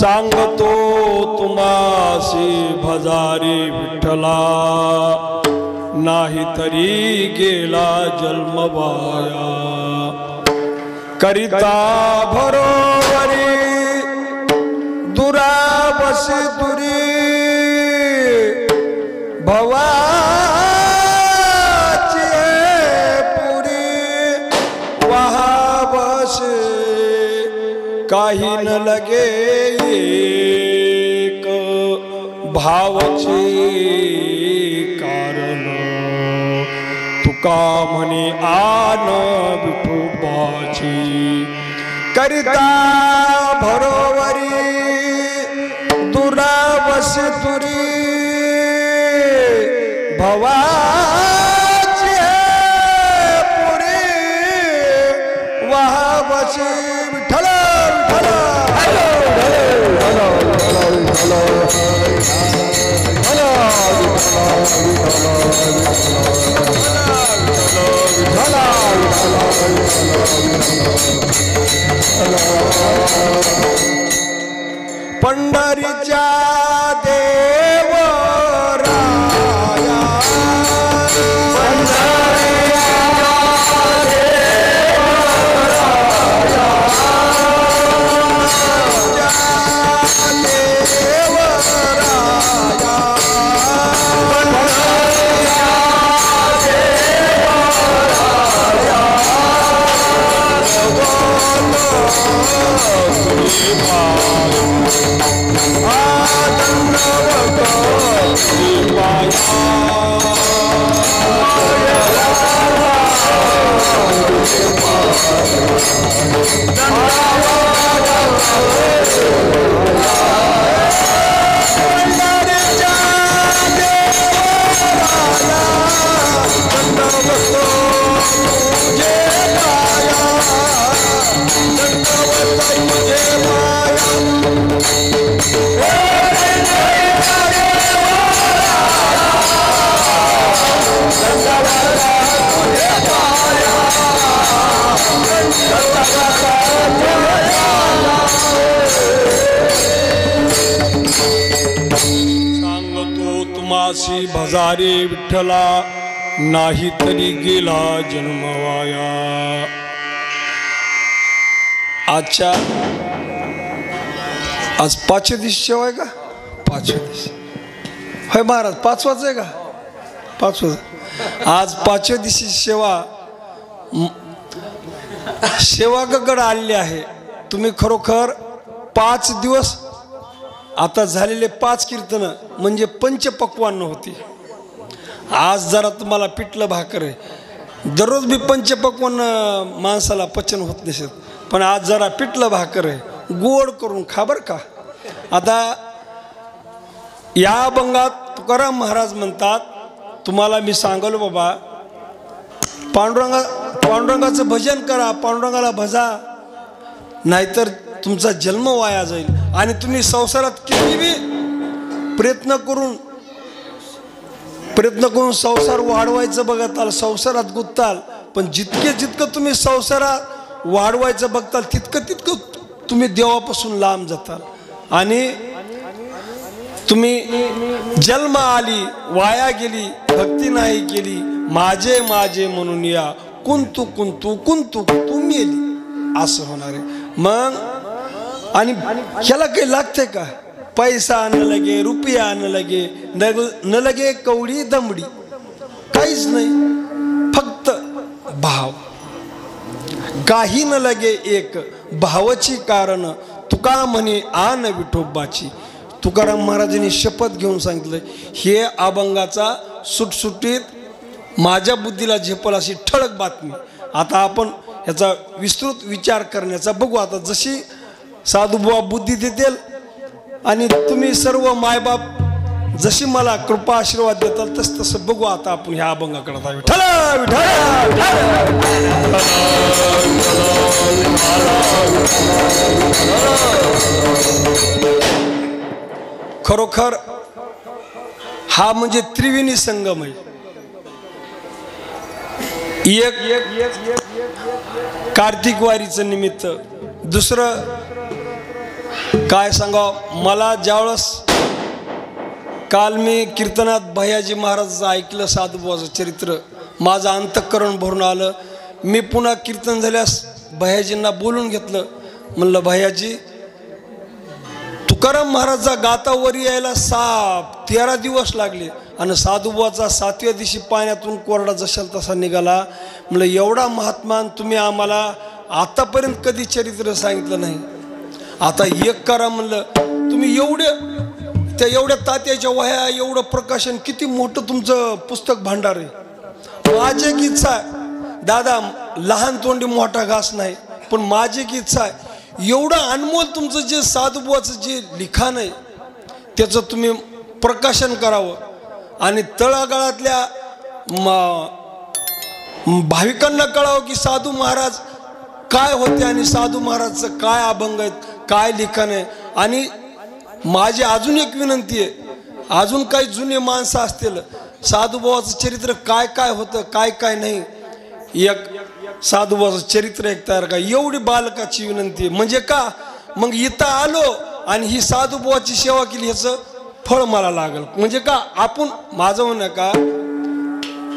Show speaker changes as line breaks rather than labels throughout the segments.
सांगतो तुम्हासी भजारी विठ्ठला नाही तरी गेला जन्म वाया करिता भरोवरी दुरावसी दुरी भवाची पुरी वहावसे काही न लगे एक भावचे कारण तुका म्हणे आन विठोबाची करिता भरोवरी दुरावसी दुरी भवाची पुरी वहावसी विठ्ठल पंढरीच्या देव राया तुम्हासी भजारे विठ्ठला नाही तरी गेला जन्म वाया आजच्या आज 5 दिवस शेवा आहे का 5 दिवस होय महाराज 5 आहे का 5 आज 5 दिवशी सेवागड आलेले आहे तुम्ही खरोखर 5 दिवस आता झालेले 5 कीर्तन म्हणजे पंचपक्वान्न होती आज जरा तुम्हाला पिठलं भाकर आहे दररोज भी पंचपक्वान्न माणसाला पचन होत नसेल पण आज जरा पिठलं भाकर आहे गोड करून खा बरं का आता या अभंगात तुकाराम महाराज म्हणतात तुम्हाला मी सांगलो बाबा पांडुरंगाचं भजन करा पांडुरंगाला भजा नाहीतर तुमचा जन्म वाया जाईल आणि तुम्ही संसारात किती बी प्रयत्न करून संसार वाढवायचं बघताल संसारात गुंताल पण जितकं तुम्ही संसारात वाढवायचं बघताल तितकं तुम्ही देवापासून लांब जाताल आणि तुम्ही जन्म आली वाया गेली भक्ती नाही केली माझे म्हणून या कुंतू तू मेली असं होणार आहे मग आणि ह्याला काही लागते का पैसा न लगे रुपया न लगे न लगे कवडी दमडी काहीच नाही फक्त भाव काही न लगे एक भावाची कारण तुका म्हणे आन विठोबाची तुकाराम महाराजांनी शपथ घेऊन सांगितलं हे अभंगाचा सुटसुटीत माझ्या बुद्धीला झेपल अशी ठळक बातमी आता आपण याचा विस्तृत विचार करण्याचा बघू आता जशी साधुबुवा बुद्धी देतील आणि तुम्ही सर्व मायबाप जशी मला कृपा आशीर्वाद देताल तसं बघू आता आपण ह्या अभंगाकडे जाऊ खरोखर हा म्हणजे त्रिवेणी संगम आहे एक कार्तिक वारीचं निमित्त दुसरं काय सांगावं मला, ज्यावेळेस काल मी कीर्तनात भैयाजी महाराजांचं ऐकलं, साधुबाचं चरित्र, माझं अंतःकरण भरून आलं. मी पुन्हा कीर्तन झाल्यास भैयाजींना बोलून घेतलं. म्हणलं भैयाजी, तुकाराम महाराजचा गातावर यायला 13 दिवस लागले आणि साधुबाचा 7व्या दिवशी पाण्यातून कोरडा जशाल तसा निघाला. म्हणलं एवढा महात्मान तुम्ही आम्हाला आतापर्यंत कधी चरित्र सांगितलं नाही. आता एक करा म्हणलं, तुम्ही एवढ्या तात्याच्या वह्या, एवढं प्रकाशन, किती मोठं तुमचं पुस्तक भांडार आहे. माझी एक इच्छा आहे दादा, लहान तोंडी मोठा घास नाही, पण माझी एक इच्छा आहे, एवढं अनमोल तुमचं जे साधुबाचं जे लिखाण आहे त्याचं तुम्ही प्रकाशन करावं आणि तळागाळातल्या भाविकांना कळावं की साधू महाराज काय होते आणि साधू महाराजचं काय अभंग आहेत, काय लिखाण आहे. आणि माझी अजून एक विनंती आहे, अजून काही जुने माणसं असतील, साधुबाबाचं चरित्र काय काय होतं, काय काय नाही, एक साधुबाबाचं चरित्र एक तयार का, एवढी बालकाची विनंती आहे. म्हणजे का, मग इथं आलो आणि ही साधुबाबाची सेवा केली, ह्याचं फळ मला लागल. म्हणजे का, आपण माझं म्हणणं का,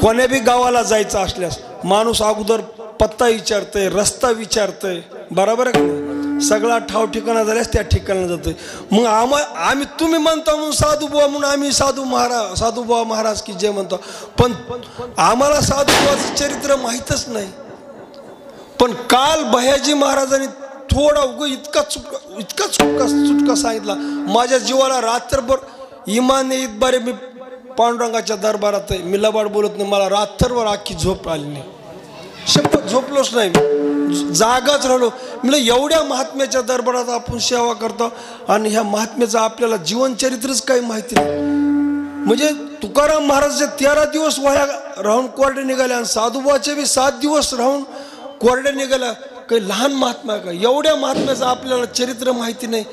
कोण्या बी गावाला जायचं असल्यास माणूस अगोदर पत्ता विचारतंय, रस्ता विचारतंय, बरोबर आहे का, सगळा ठाव ठिकाणा झाल्यास त्या ठिकाणी जातोय. मग आम्ही तुम्ही म्हणता म्हणून साधुबाबा म्हणून आम्ही साधुबाबा महाराज की जय म्हणतो, पण आम्हाला साधुबाबाचं चरित्र माहीतच नाही. पण काल भैयाजी महाराजांनी थोडा इतका चुटका सांगितला, माझ्या जीवाला रात्रभर इमान इतबारे. मी पांडुरंगाच्या दरबारात आहे, मी लबाड बोलत नाही, मला रात्रभर अख्खी झोप आली नाही, शपथ झोपलोच नाही, जागाच राहिलो. म्हणजे एवढ्या महात्म्याच्या दरबारात आपण सेवा करतो आणि ह्या महात्म्याचं आपल्याला जीवनचरित्रच काही माहिती नाही. म्हणजे तुकाराम महाराजचे 13 दिवस वह्या राहून कोरडे निघाले आणि साधुबाचे बी 7 दिवस राहून कोरडे निघाल्या. काही लहान महात्मा का, एवढ्या महात्म्याचं आपल्याला चरित्र माहिती नाही,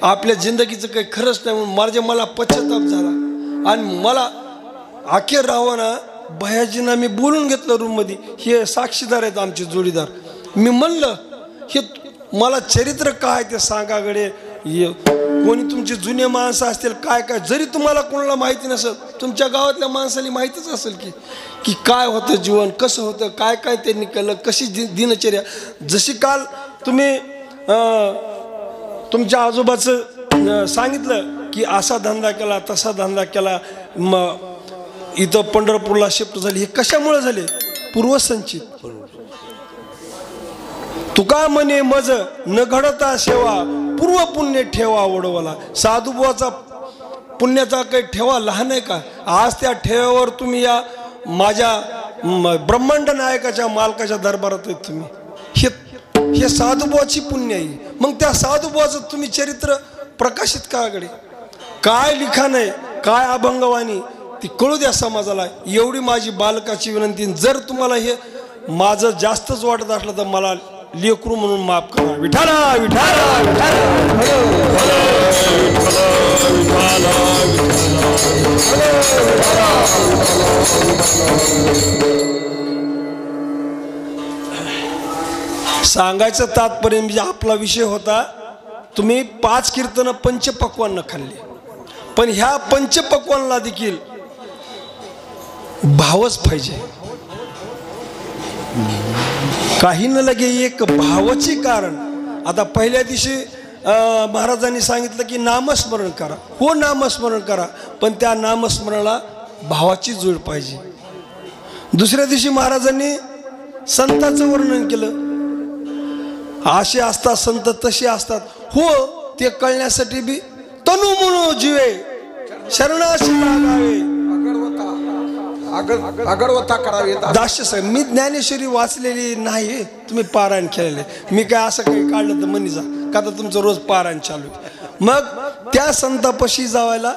आपल्या जिंदगीचं काही खरंच नाही. म्हणून मला पश्चाताप झाला आणि मला अखेर राहावं ना, भैयाजींना मी बोलून घेतलं रूममध्ये, हे साक्षीदार आहेत आमचे जोडीदार. मी म्हणलं हे मला चरित्र काय ते सांगा गडे, कोणी तुमचे जुने माणसं असतील काय काय, जरी तुम्हाला कोणाला माहिती नसेल, तुमच्या गावातल्या माणसाला माहितीच असेल की काय होतं जीवन, कसं होतं, काय काय त्यांनी केलं, कशी दिनचर्या. जशी काल तुम्ही तुमच्या आजोबाचं सांगितलं की असा धंदा केला, तसा धंदा केला, इथं पंढरपूरला शिफ्ट झाली, हे कशामुळे झाले, पूर्वसंचित. तुका म्हणे मज न घडता सेवा, पूर्व पुण्य ठेवा ओढवला. साधुबाचा पुण्याचा काही ठेवा लहान आहे का. आज त्या ठेव्यावर तुम्ही या माझ्या ब्रह्मांड नायकाच्या मालकाच्या दरबारात आहेत तुम्ही, हे साधुबाची पुण्य आहे. मग त्या साधुबाचं तुम्ही चरित्र प्रकाशित कराकडे, काय लिखाण आहे, काय अभंगवाणी, ती कळू द्या समाजाला, एवढी माझी बालकाची विनंती. जर तुम्हाला हे माझं जास्तच वाटत असलं तर मला लेकरू म्हणून माफ करा. विठाला विठाला सांगायचं तात्पर्य म्हणजे आपला विषय होता, तुम्ही 5 कीर्तन पंचपक्वान्न खाल्ले, पण ह्या पंचपक्वानला देखील भावच पाहिजे. काही न लगे एक भावाचे कारण. आता पहिल्या दिवशी महाराजांनी सांगितलं की नामस्मरण करा, हो नामस्मरण करा, पण त्या नामस्मरणाला भावाची जोड पाहिजे. दुसऱ्या दिवशी महाराजांनी संतांचं वर्णन केलं, असे असतात संत, तसे असतात, हो ते कळण्यासाठी बी तनु म्हणू जीवे शरणाशी लागावे, अगरवता करावे. दास्य साहेब, मी ज्ञानेश्वरी वाचलेली नाही, तुम्ही पारायण केलेले, मी काय असं काही काढलं तर म्हणी जा का, तर तुमचं रोज पारायण चालू. मग त्या संतापाशी जावायला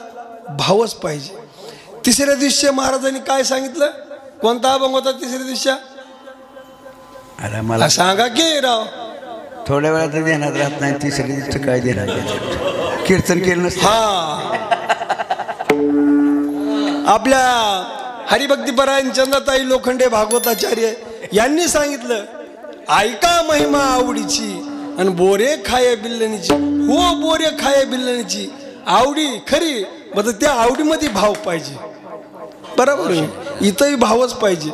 भावच पाहिजे. तिसऱ्या दिवशी महाराजांनी काय सांगितलं, कोणता अभंग होता तिसऱ्या दिवशी, मला सांगा की राव,
थोड्या वेळात देण्यात राहत नाही, तिसऱ्या दिवशी काय देणार, कीर्तन केलं नसतं.
हा, आपल्या हरिभक्तीपरायण चंद्रताई लोखंडे भागवताचार्य यांनी सांगितलं, ऐका महिमा आवडीची आणि बोरे खाये बिल्लणीची. हो बोरे खाये बिल्लणीची आवडी खरी, मग त्या आवडीमध्ये भाव पाहिजे. बरोबर आहे, इथंही भावच पाहिजे.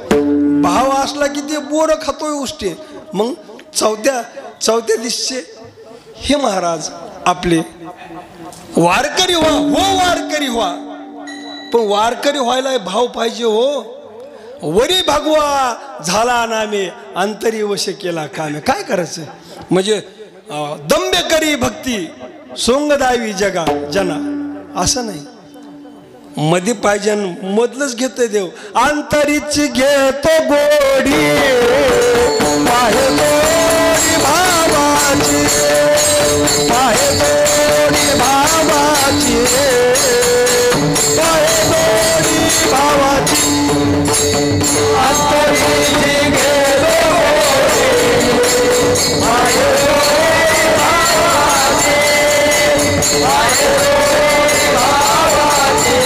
भाव असला की ते बोर खातोय उष्टे. मग चौथ्या दिवशी हे महाराज आपले वारकरी व्हा. हो वारकरी व्हा, पण वारकरी व्हायला भाव पाहिजे. हो वरी भगवा झाला नामे अंतरी वश केला कामे. काय करायचं म्हणजे दंबे करी भक्ती सोंगदावी जगा जना, असं नाही. मध्ये पाहिजे मधलंच घेतोय देव. अंतरीच घेतो गोडी पाहे गोडी भावाची, पाहे गोडी भावाची, पाहे गोडी भावाची. अंतरीच घेतो गोडी पाहे गोडी भावाची, पाहे गोडी भावाची.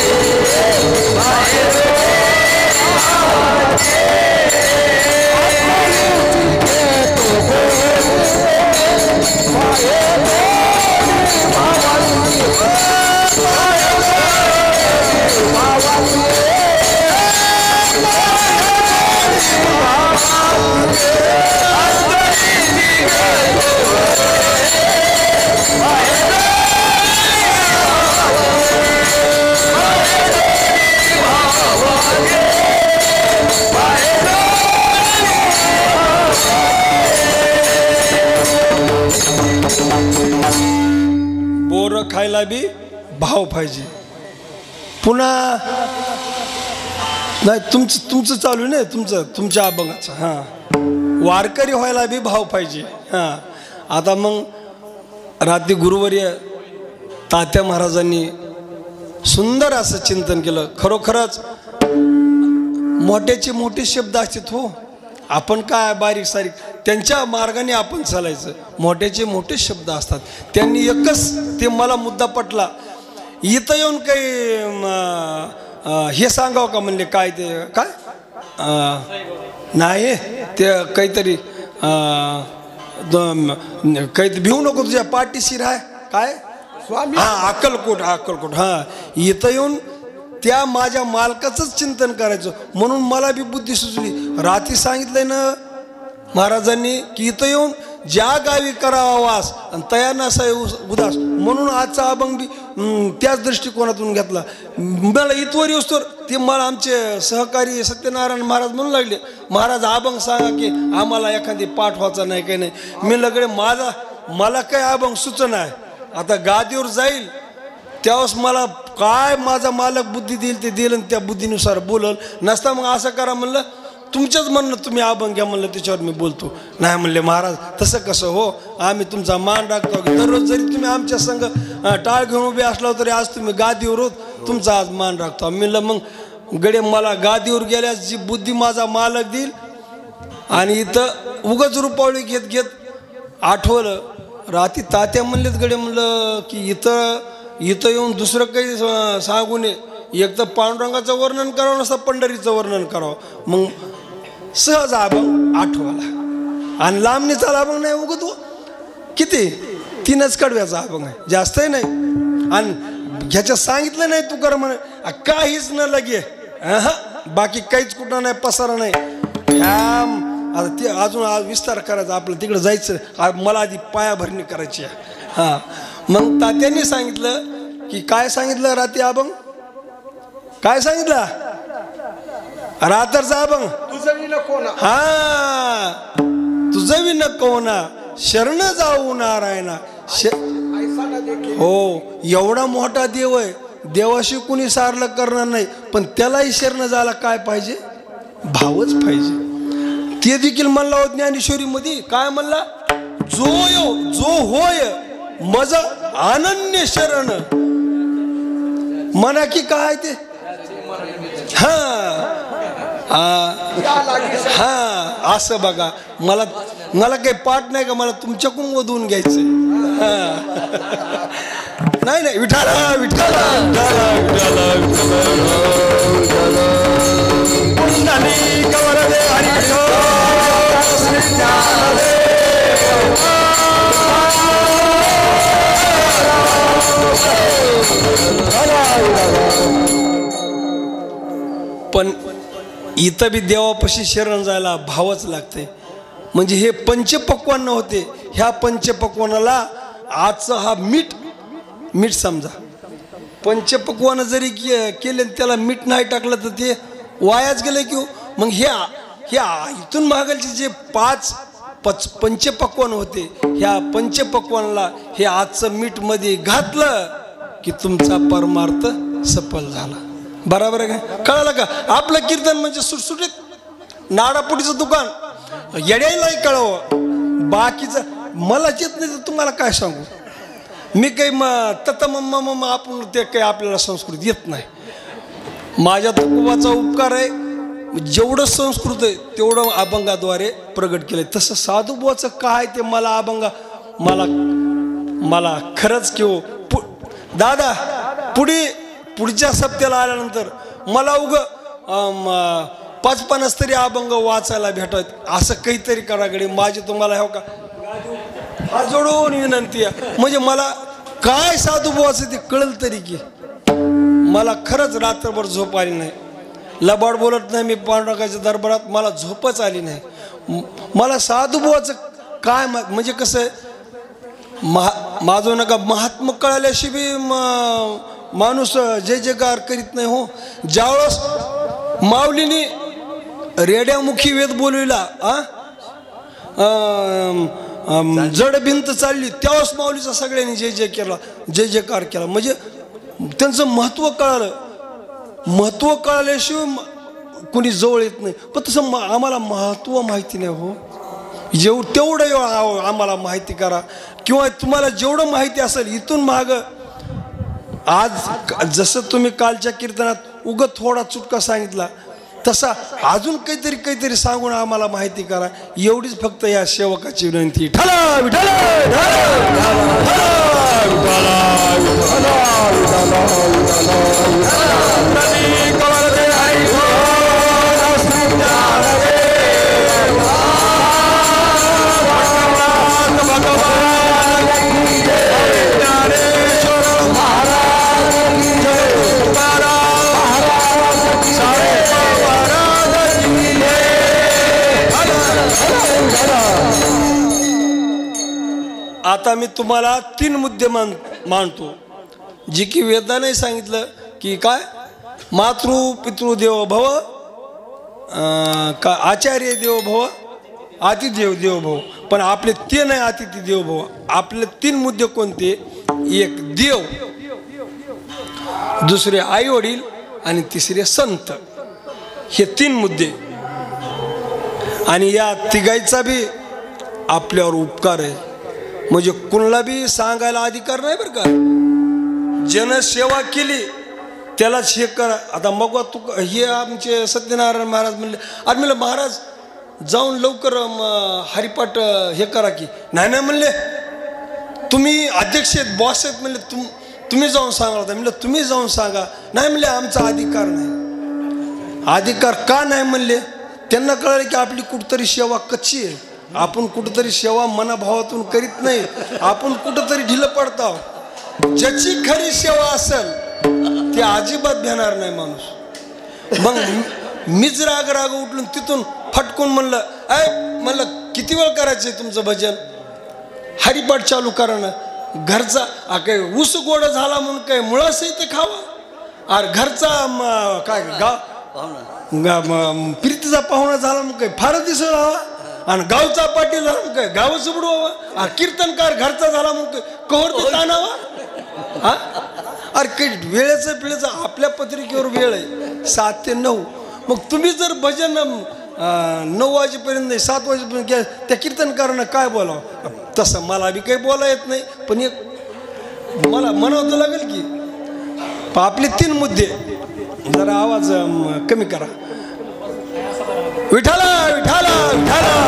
बोर खायला बी भाव पाहिजे. पुन्हा नाही तुमचं चालू नाही, तुमच्या अभंगाचं. हां वारकरी व्हायला बी भाव पाहिजे. हां आता मग रात्री गुरुवर्य तात्या महाराजांनी सुंदर असं चिंतन केलं. खरोखरच मोठ्याचे मोठे शब्द असतात. हो आपण काय बारीक सारीक त्यांच्या मार्गाने आपण चालायचं. मोठ्याचे मोठे शब्द असतात. त्यांनी एकच ते मला मुद्दा पटला. इथं येऊन काही हे सांगावं का म्हणले. काय ते काय नाही ते काहीतरी काही भिवू नको तुझ्या पाठीशी राह काय स्वामी. हां अक्कलकोट. हां इथं येऊन त्या माझ्या मालकाचंच चिंतन करायचं. म्हणून मला बी बुद्धी सुचली. रात्री सांगितलंय ना महाराजांनी की इथं येऊन ज्या गावी करावा वास आणि तया नसाय उदास. म्हणून आजचा अभंग बी त्याच दृष्टिकोनातून घेतला. मला इथवर येऊस्तोवर ते मला आमचे सहकारी सत्यनारायण महाराज म्हणू लागले, महाराज अभंग सांगा की आम्हाला एखादी पाठ व्हायचा नाही काही नाही. मी लगडे मला काही अभंग सूचना आहे. आता गादीवर जाईल त्यावेळेस मला काय माझा मालक बुद्धी देईल ते देईल आणि त्या बुद्धीनुसार बोलल. नसता मग असं करा म्हणलं तुमच्याच म्हणणं तुम्ही अभंग घ्या म्हणलं त्याच्यावर मी बोलतो. नाही म्हणले महाराज तसं कसं हो, आम्ही तुमचा मान राखतो. दररोज जरी तुम्ही आमच्या संग टाळ घेऊन उभे असला तरी आज तुम्ही गादीवर होत तुमचा आज मान राखतो. म्हणलं मग गडे मला गादीवर गेल्यास जी बुद्धी माझा मालक देईल. आणि इथं उगाच रुपावळी घेत आठवलं रात्री तात्या म्हणलेत गडे म्हणलं की इथं येऊन दुसरं काही सांगू नये. एक तर पांडुरंगाचं वर्णन करावं नसतं पंढरीचं वर्णन करावं. मग सहज अभंग आठवाला आणि लांबणीचा अभंग नाही. उगं तू किती 3च कडव्याचा अभंग आहे, जास्तही नाही. आणि ह्याच्यात सांगितलं नाही तू कर म्हणे काहीच न लगे. बाकी काहीच कुठं नाही पसारा नाही. आता ते अजून विस्तार करायचा आपलं तिकडं जायचं. मला आधी पायाभरणी करायची आहे. हां मग तात्यांनी सांगितलं की काय सांगितलं रात्री अभंग काय सांगितलं रात्रचा अभंग हा तुझं विन कोणा शरण जाऊ नारायणा. हो एवढा मोठा देव आहे, देवाशी कुणी सारलं करणार नाही. पण त्यालाही शरण जायला काय पाहिजे भावच पाहिजे. ते देखील म्हणला हो ज्ञानेश्वरी मध्ये काय म्हणला जो होय मज अनन्य शरण म्हणा की काय ते. हा असं बघा मला काही पाठ नाही का, मला तुमच्याकडून वधून घ्यायचंय. नाही विठाला विठाला विठाला पण इथं बी देवापाशी शरण जायला भावच लागते. म्हणजे हे पंचपक्वान्न होते. ह्या पंचपक्वानाला आजचं हा मीठ समजा. पंचपक्वान जरी केले त्याला मीठ नाही टाकलं तर ते वायाच गेलं की. मग ह्या इथून मागायचे जे पंचपक्वान होते, ह्या पंचपक्वानाला हे आजचं मीठ मध्ये घातलं की तुमचा परमार्थ सफल झाला. बरोबर आहे का? कळालं का? आपलं कीर्तन म्हणजे सुटसुटीत नाडापुडीचं दुकान येड्यालाही कळावं. बाकीचं मलाच येत नाही तर तुम्हाला काय सांगू. मी काही आपण ते काही आपल्याला संस्कृत येत नाही. माझ्या तुकोबाचा उपकार आहे. जेवढं संस्कृत आहे तेवढं अभंगाद्वारे प्रगट केलंय. तसं साधुबुवाचं काय ते मला अभंग मला खरंच की दादा पुढच्या सप्त्याला आल्यानंतर मला 50 तरी अभंग वाचायला भेटत. असं काहीतरी कराकडे माझी तुम्हाला हो का हा जोडून विनंती आहे. म्हणजे मला काय साधुबुवाचं ते कळलं तरी की मला खरंच रात्रभर झोप आली नाही. लबाड बोलत नाही मी पांडुरंगाच्या दरबारात. मला झोपच आली नाही. मला साधुबुवाचं काय म्हणजे कसं आहे माझं नका महात्मा कळाल्याशिवाय माणूस जय जयकार करीत नाही हो. ज्यावेळेस माऊलीने रेड्यामुखी वेद बोलविला जड भिंत चालली त्यावेळेस माऊलीचा सगळ्यांनी जय जय केला, जय जयकार केला. म्हणजे त्यांचं महत्त्व कळालं. महत्त्व कळाल्याशिवाय कोणी जवळ येत नाही. पण तसं आम्हाला महत्त्व माहिती नाही हो. तेवढं आम्हाला माहिती करा. किंवा तुम्हाला जेवढं माहिती असेल इथून मागं आज जसं तुम्ही कालच्या कीर्तनात थोडा चुटका सांगितला तसा अजून काहीतरी सांगून आम्हाला माहिती करा. एवढीच फक्त या सेवकाची विनंती. ठला विठला आता मी तुम्हाला 3 मुद्दे मांडतो जी की वेदाने सांगितलं की काय मातृ पितृ देवो भव, का आचार्य देवो भव, अतिदेव देवो भव. पण आपले ते नाही अतिथी देवो भव. आपले 3 मुद्दे कोणते? एक देव, दुसरे आई वडील आणि तिसरे संत. हे 3 मुद्दे. आणि या तिघाईचा बी आपल्यावर उपकार आहे. म्हणजे कुणाला बी सांगायला अधिकार नाही बरं का. ज्यानं सेवा केली त्यालाच हे करा. आता मग हे आमचे सत्यनारायण महाराज म्हणले. आणि म्हणलं महाराज जाऊन लवकर हरिपाठ हे करा की. नाही म्हणले तुम्ही अध्यक्ष आहेत, बॉस आहेत. म्हणले तुम्ही जाऊन सांगा होता. म्हणलं तुम्ही जाऊन सांगा. नाही म्हणले आमचा अधिकार नाही. अधिकार का नाही म्हणले? त्यांना कळलं की आपली कुठंतरी सेवा कच्ची आहे. आपण कुठंतरी सेवा मनाभावातून करीत नाही. आपण कुठंतरी ढिलं पडतो. ज्याची खरी सेवा असेल ते अजिबात भेटणार नाही माणूस. मग मीच राग उठलून तिथून फटकून म्हणलं किती वेळ करायचंय तुमचं भजन? हरिपाठ चालू करा ना. घरचा काय ऊस गोड झाला म्हणून काय मुळासही ते खावा. अरे घरचा काय प्रीतीचा पाहुणा झाला म्हणून काय फार दिसू राहावा. आणि गावचा पाटील झाला म्हणून काय गावच बुडवावा. कीर्तनकार घरचा झाला म्हणून काय कहोर ताणावा. हा अरे काही वेळेचं पिळेचं आपल्या पत्रिकेवर वेळ आहे 7 ते 9. मग तुम्ही जर भजन 9 वाजेपर्यंत नाही 7 वाजेपर्यंत घ्या त्या कीर्तनकारांना काय बोलावं? तसं मला बी काही बोला येत नाही. पण एक मला म्हणावं लागेल की आपले 3 मुद्दे जरा आवाज कमी करा. विठाला विठाला विठाला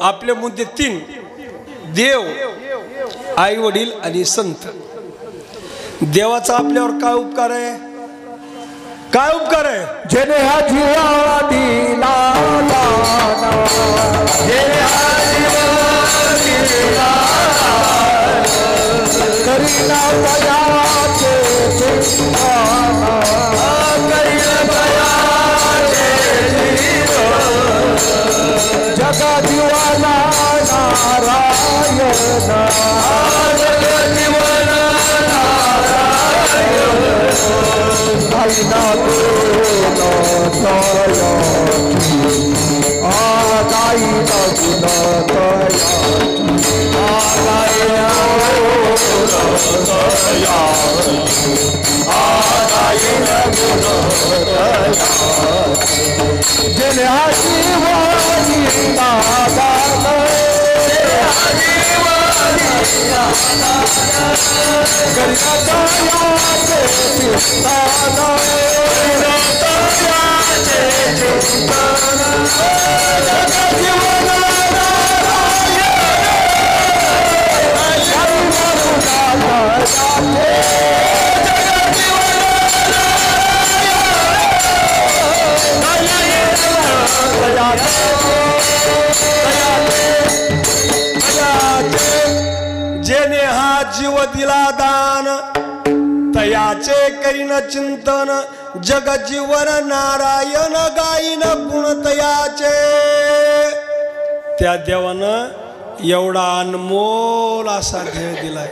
आपले मुद्दे 3. देव, आई वडील आणि संत. देवाचा आपल्यावर काय उपकार आहे? काय उपकार आहे?
जेने हा जीवा दिला दान, जेने हा जीवा दिला करीना दयाचे चिंतन, करीना दयाचे चिंतन, जगा जीवाला नारायण, जगा जीवाला नारायण, आईना गुण दया, आईना गुण दया, आईना गुण दया, आईना गुण दया, जेने हा जीवानी दान, करीना दयाचे चिंतन, दयाचे चिंतन, जगा जीवाला
जेने हा जीव दिला दान, तयाचे करीन चिंतन, जग जीवन नारायण गाईन गुण तयाचे. त्या देवानं एवढा अनमोल असा ध्येय दिलाय.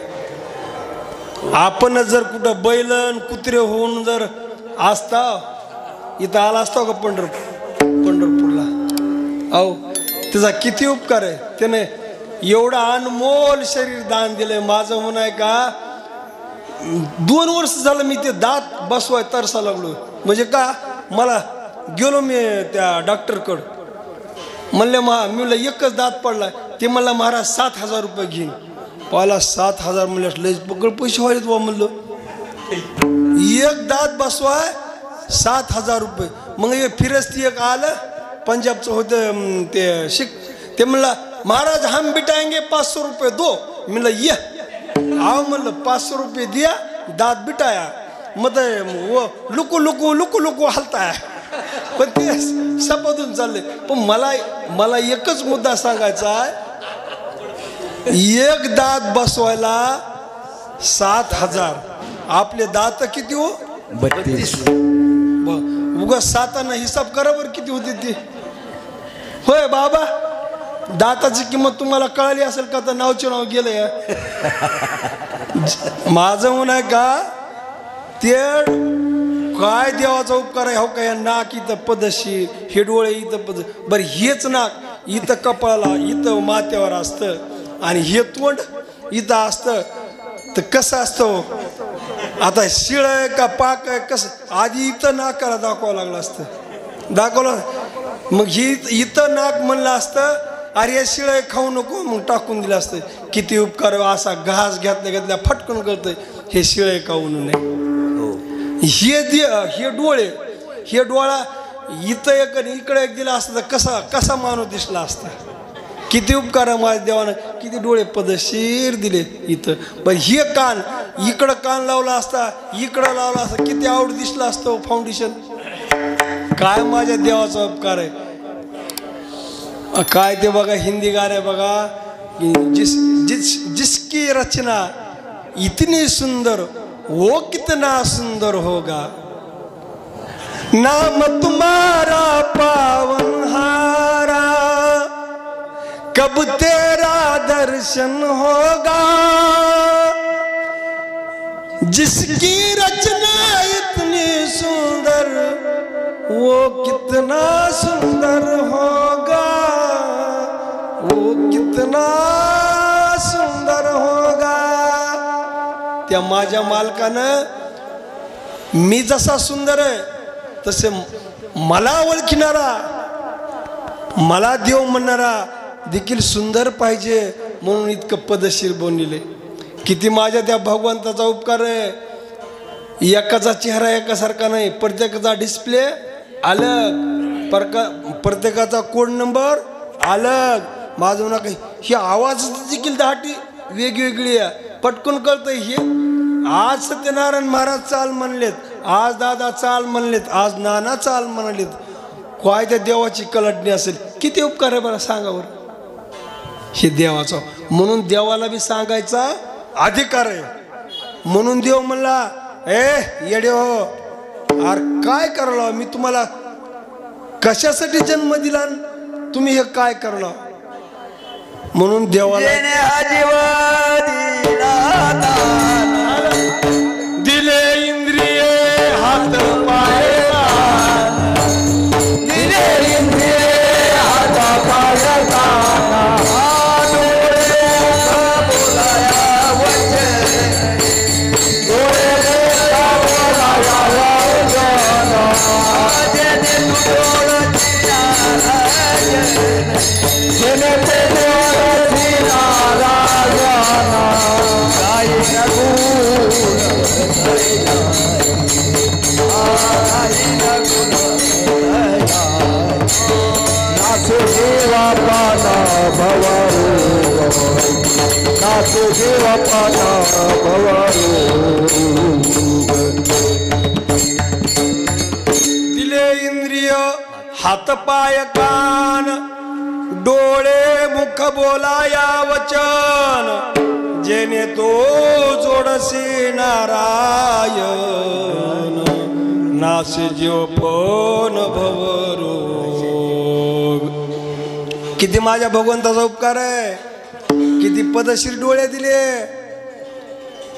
आपण जर कुठं बैलन कुत्रे होऊन जर असता इथं आला असतो का पंढरपूरला, अहो त्याचा किती उपकार आहे. त्याने एवढा अनमोल शरीर दान दिलंय. माझं म्हणणं आहे का 2 वर्ष झालं मी ते दात बसवाय तरसा लागलो. म्हणजे का मला गेलो मी त्या डॉक्टरकडं, म्हणले मी म्हणलं एकच दात पडला. ते मला महाराज 7,000 रुपये घेईन. पाला 7,000 म्हणलं लयच पकड पैसे व्हायला बा म्हणलं. एक दात बसवाय 7,000 रुपये. मग हे फिरस्ती एक आलं पंजाबचं होतं ते म्हणलं महाराज हम बिटाएंगे 500 रुपये दो. म्हणलं ये आओ म्हणलं 500 रुपये दिया, दात बिटाया. मग वो लुकू लुकू लुकू लुकू हलताय. पण ते सपादून चालले. पण मला एकच मुद्दा सांगायचा आहे, एक दात बसवायला 7,000. आपले दात किती हो?
32.
उगा 7 हिसाब करा बरं किती होते ते. होय बाबा, दाताची किंमत तुम्हाला कळाली असेल का? तर नावचे नाव गेलंय. माझं म्हणणं आहे का ते काय देवाचा उपकार आहे. हो काय नाक इथं पदशी, हे डोळे इथं पद, बरं हेच नाक इथं कपाळाला इथं माथ्यावर असतं आणि हे तोंड इथं असतं. तर कसं असतं आता, शिळ आहे का पाक आहे कसं? आधी इथं नाकाला दाखवावं लागलं असतं, दाखवलं. मग ही इथं नाक म्हणलं असतं अरे हे शिळ खाऊ नको, मग टाकून दिलं असतं. किती उपकार. असा घास घेतल्या फटकन करतोय हे शिळे खाऊ नये. हे डोळे, हे डोळा इथं एक आणि इकडे एक दिला असतं तर कसा माणूस दिसला असता. किती उपकार आहे माझ्या देवानं. किती डोळे पदशीर दिले इथं. पण हे कान, इकडं कान लावला असता, इकडं लावला असता, किती आवड दिसला असतो फाउंडेशन. काय माझ्या देवाचा उपकार आहे. काय ते बघा हिंदी गाणे बघा, जिसकी रचना इतनी सुंदर वो कितना सुंदर होगा, नाम तुम्हारा पावनहारा, कब तेरा दर्शन होगा. जिसकी रचना इतनी सुंदर वो कितना सुंदर होगा, वो कितना सुंदर होगा. त्या माझ्या मालकानं मी जसा सुंदर आहे तसे मला ओळखणारा, मला देव म्हणणारा देखील सुंदर पाहिजे म्हणून इतकं पदशीर बनले. किती माझ्या त्या भगवंताचा उपकार आहे. एकाचा चेहरा एकासारखा नाही, प्रत्येकाचा डिस्प्ले अलग, प्रत्येकाचा कोड नंबर अलग. माझं ना काही ही आवाज देखील दाटी वेगवेगळी आहे. पटकन कळतं हे. आज सत्यनारायण महाराज चाल म्हणलेत आज दादा चाल म्हणलेत, आज नाना चाल म्हणालेत, काय त्या देवाची कलटणी असेल. किती उपकार आहे बरं सांगा बरं हे देवाचा. म्हणून देवाला बी सांगायचा अधिकार आहे. म्हणून देव म्हणला ए येडे हो, अरे काय करला मी तुम्हाला, कशासाठी जन्म दिला, तुम्ही हे काय करला. म्हणून देवाला दिले इंद्रिय हात पाय,
दिले इंद्रिय हात पाय
दिले इंद्रिय हात पाय कान डोळे मुख बोलाया वचन, जेने तो जोडसी नारायण, नासे जीव पण भवरोग. किती माझ्या भगवंताचा उपकार आहे, किती पदशीर डोळे दिले,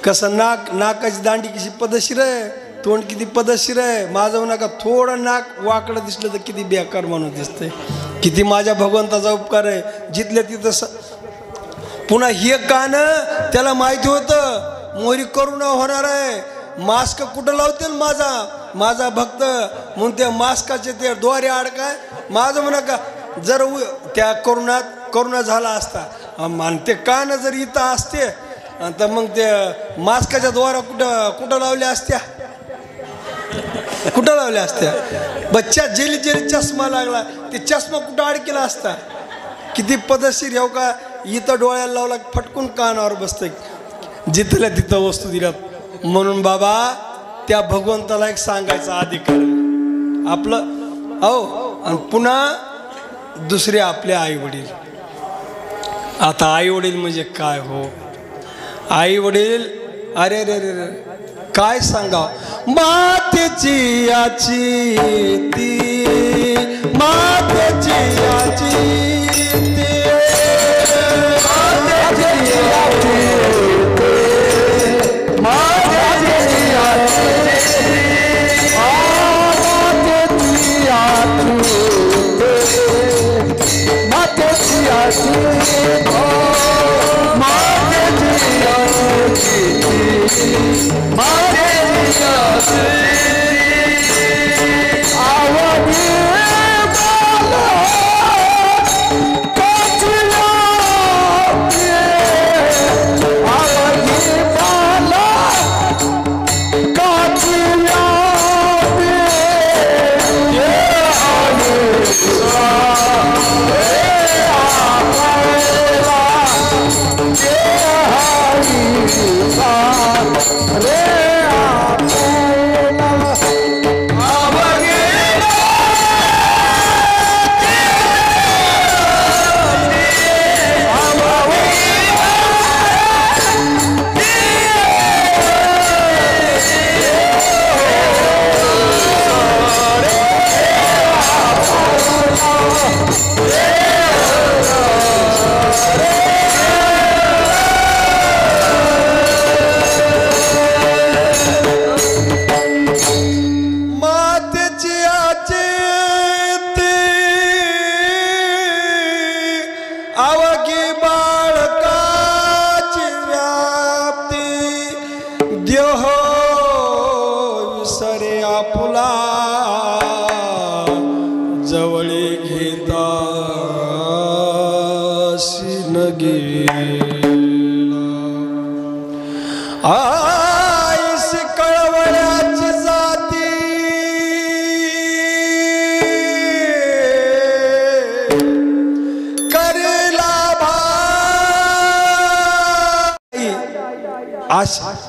कसं नाकाची दांडी कशी पदशीर आहे, तोंड किती पदशीर आहे. माझं नका थोडं नाक वाकडं दिसलं तर किती बेकार म्हणून दिसतंय. किती माझ्या भगवंताचा उपकार आहे. जिथल्या तिथं पुन्हा हे कान त्याला माहिती होतं मोरी करुणा होणार आहे. मास्क कुठं लावतील माझा भक्त, म्हणून त्या मास्काचे ते द्वारे अडकाय. माझं म्हणा का जर त्या करुणा झाला असता आणि ते कान जर इथं असते तर मग ते मास्काच्या द्वारा कुठं लावल्या असत्या, कुठं लावल्या असत्या. बच्चा जेली चष्मा लागला, ते चष्मा कुठं अडकेला असता. किती पदशीर येऊ का, इथं डोळ्याला लावला फटकून कानावर बसतंय. जिथल्या तिथं वस्तू दिल्यात. म्हणून बाबा त्या भगवंताला एक सांगायचा अधिकार आपलं. अहो आणि पुन्हा दुसरे आपले आई वडील. आता आई वडील म्हणजे काय हो, आई वडील अरे रे रे रे काय सांगा. मातेची याची ती, मातेची याची ती, मातेची याची ती, मातेची याची आईस कळवळ्याची जाती करेला भाई.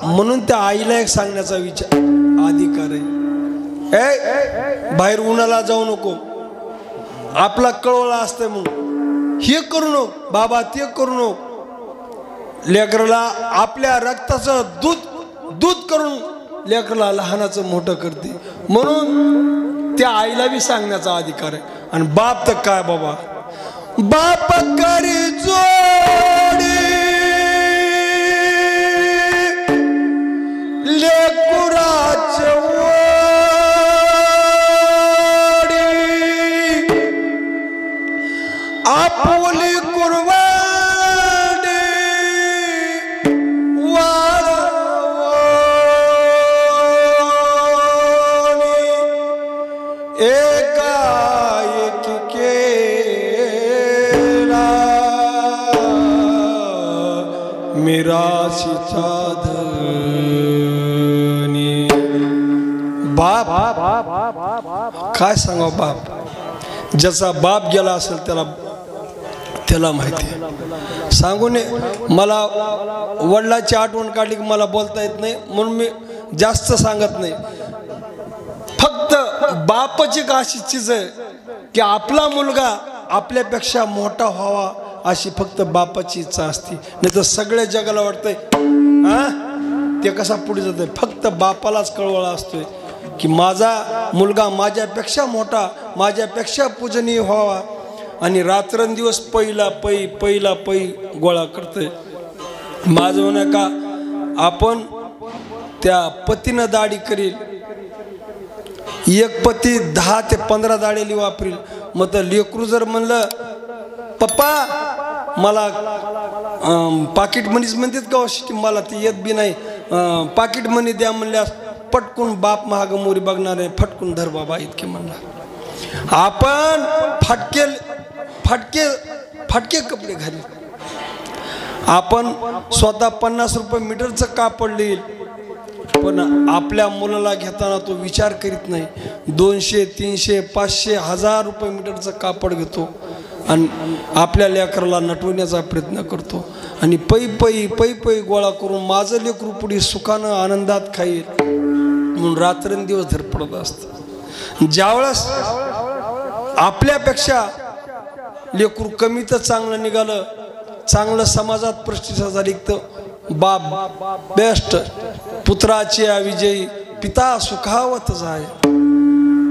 म्हणून त्या आईला एक सांगण्याचा विचार, अधिकार आहे. बाहेर उन्हाला जाऊ नको, आपला कळवळा असतंय म्हणून हे करू नको बाबा, ते करू नको. लेकराला आपल्या रक्ताचं दूध करून लेकराला लहानाचं मोठं करते, म्हणून त्या आईला बी सांगण्याचा अधिकार आहे. आणि बाप तर काय बाबा, बाप करी जोडी लेकुराचे वडी आपुली कुरवाडी वाळवणी एकाएक केला मिराशीचा धनी. बाप काय सांगा, बाप ज्याचा बाप गेला असेल त्याला माहिती आहे. सांगू नये, मला वडिलाची आठवण काढली की मला बोलता येत नाही, म्हणून मी जास्त सांगत नाही. फक्त बापाची का अशी चीज आहे की आपला मुलगा आपल्यापेक्षा मोठा व्हावा, अशी फक्त बापाची इच्छा असते. नाही तर सगळ्या जगाला वाटतंय ते कसा पुढे जातोय. फक्त बापालाच कळवळा असतोय की माझा मुलगा माझ्यापेक्षा मोठा, माझ्यापेक्षा पूजनीय व्हावा. आणि रात्रंदिवस पहिला पै गोळा करतोय. माझं म्हणणं का, आपण त्या पतीनं दाढी करील, एक पती 10 ते 15 दाढेली वापरील. मग तर लेकरू जर म्हणलं पप्पा मला पाकिट मनीच म्हणतात का अशी, मला ती येत बी नाही, पाकिट मनी द्या म्हणल्यास पटकून बाप महाग मोरी बघणार आहे, फटकून धर बाबा इतके म्हणणार. आपण फाटके कपडे घालील, आपण स्वतः 50 रुपये मीटरचं कापड लिहिल, पण आपल्या मुलाला घेताना तो विचार करीत नाही. 200, 300, 500, 1000 रुपये मीटरचं कापड घेतो आणि आपल्या लेकराला नटवण्याचा प्रयत्न करतो. आणि पै गोळा करून माझं लेकरू पुढे सुखानं आनंदात खाईल म्हणून रात्रंदिवस धडपडत असतं. ज्यावेळेस आपल्यापेक्षा लेकरू कमी तर चांगलं निघालं, चांगलं समाजात प्रतिष्ठा झाली तर बाप बेस्ट, पुत्राची विजयी पिता सुखावत जाय,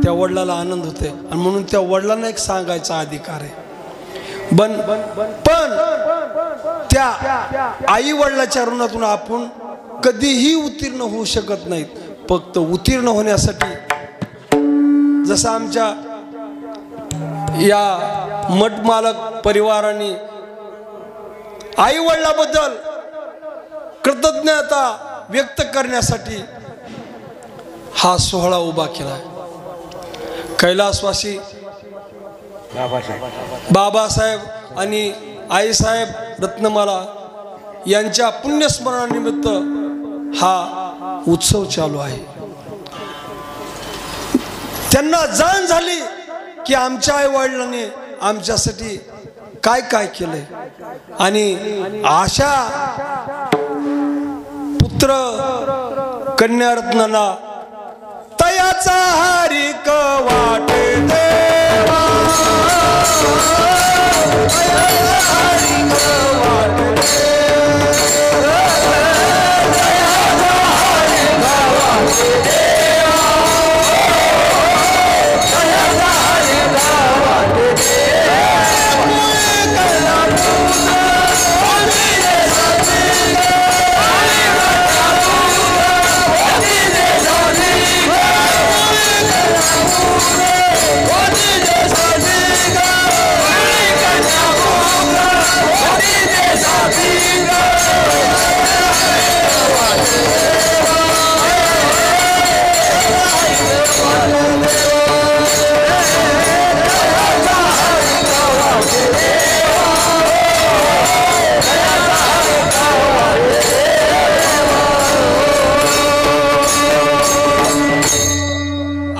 त्या वडिलाला आनंद होते. आणि म्हणून त्या वडिलांना एक सांगायचा अधिकार आहे. पण त्या आई वडिलाच्या ऋणातून आपण कधीही उत्तीर्ण होऊ शकत नाहीत. फक्त उत्तीर्ण होण्यासाठी जसं आमच्या या मठ मालक परिवाराने आई वडिलाबद्दल कृतज्ञता व्यक्त करण्यासाठी हा सोहळा उभा केला. कैलासवासी बाबासाहेब आणि आईसाहेब रत्नमाला यांच्या पुण्यस्मरणानिमित्त हा उत्सव चालू आहे. त्यांना जाण झाली की आमच्या आई वडिलांनी आमच्यासाठी काय काय केलंय, आणि अशा पुत्र कन्यारत्नाला तयाचा हारिक वाटे देवा, तयाचा हारिक वाटे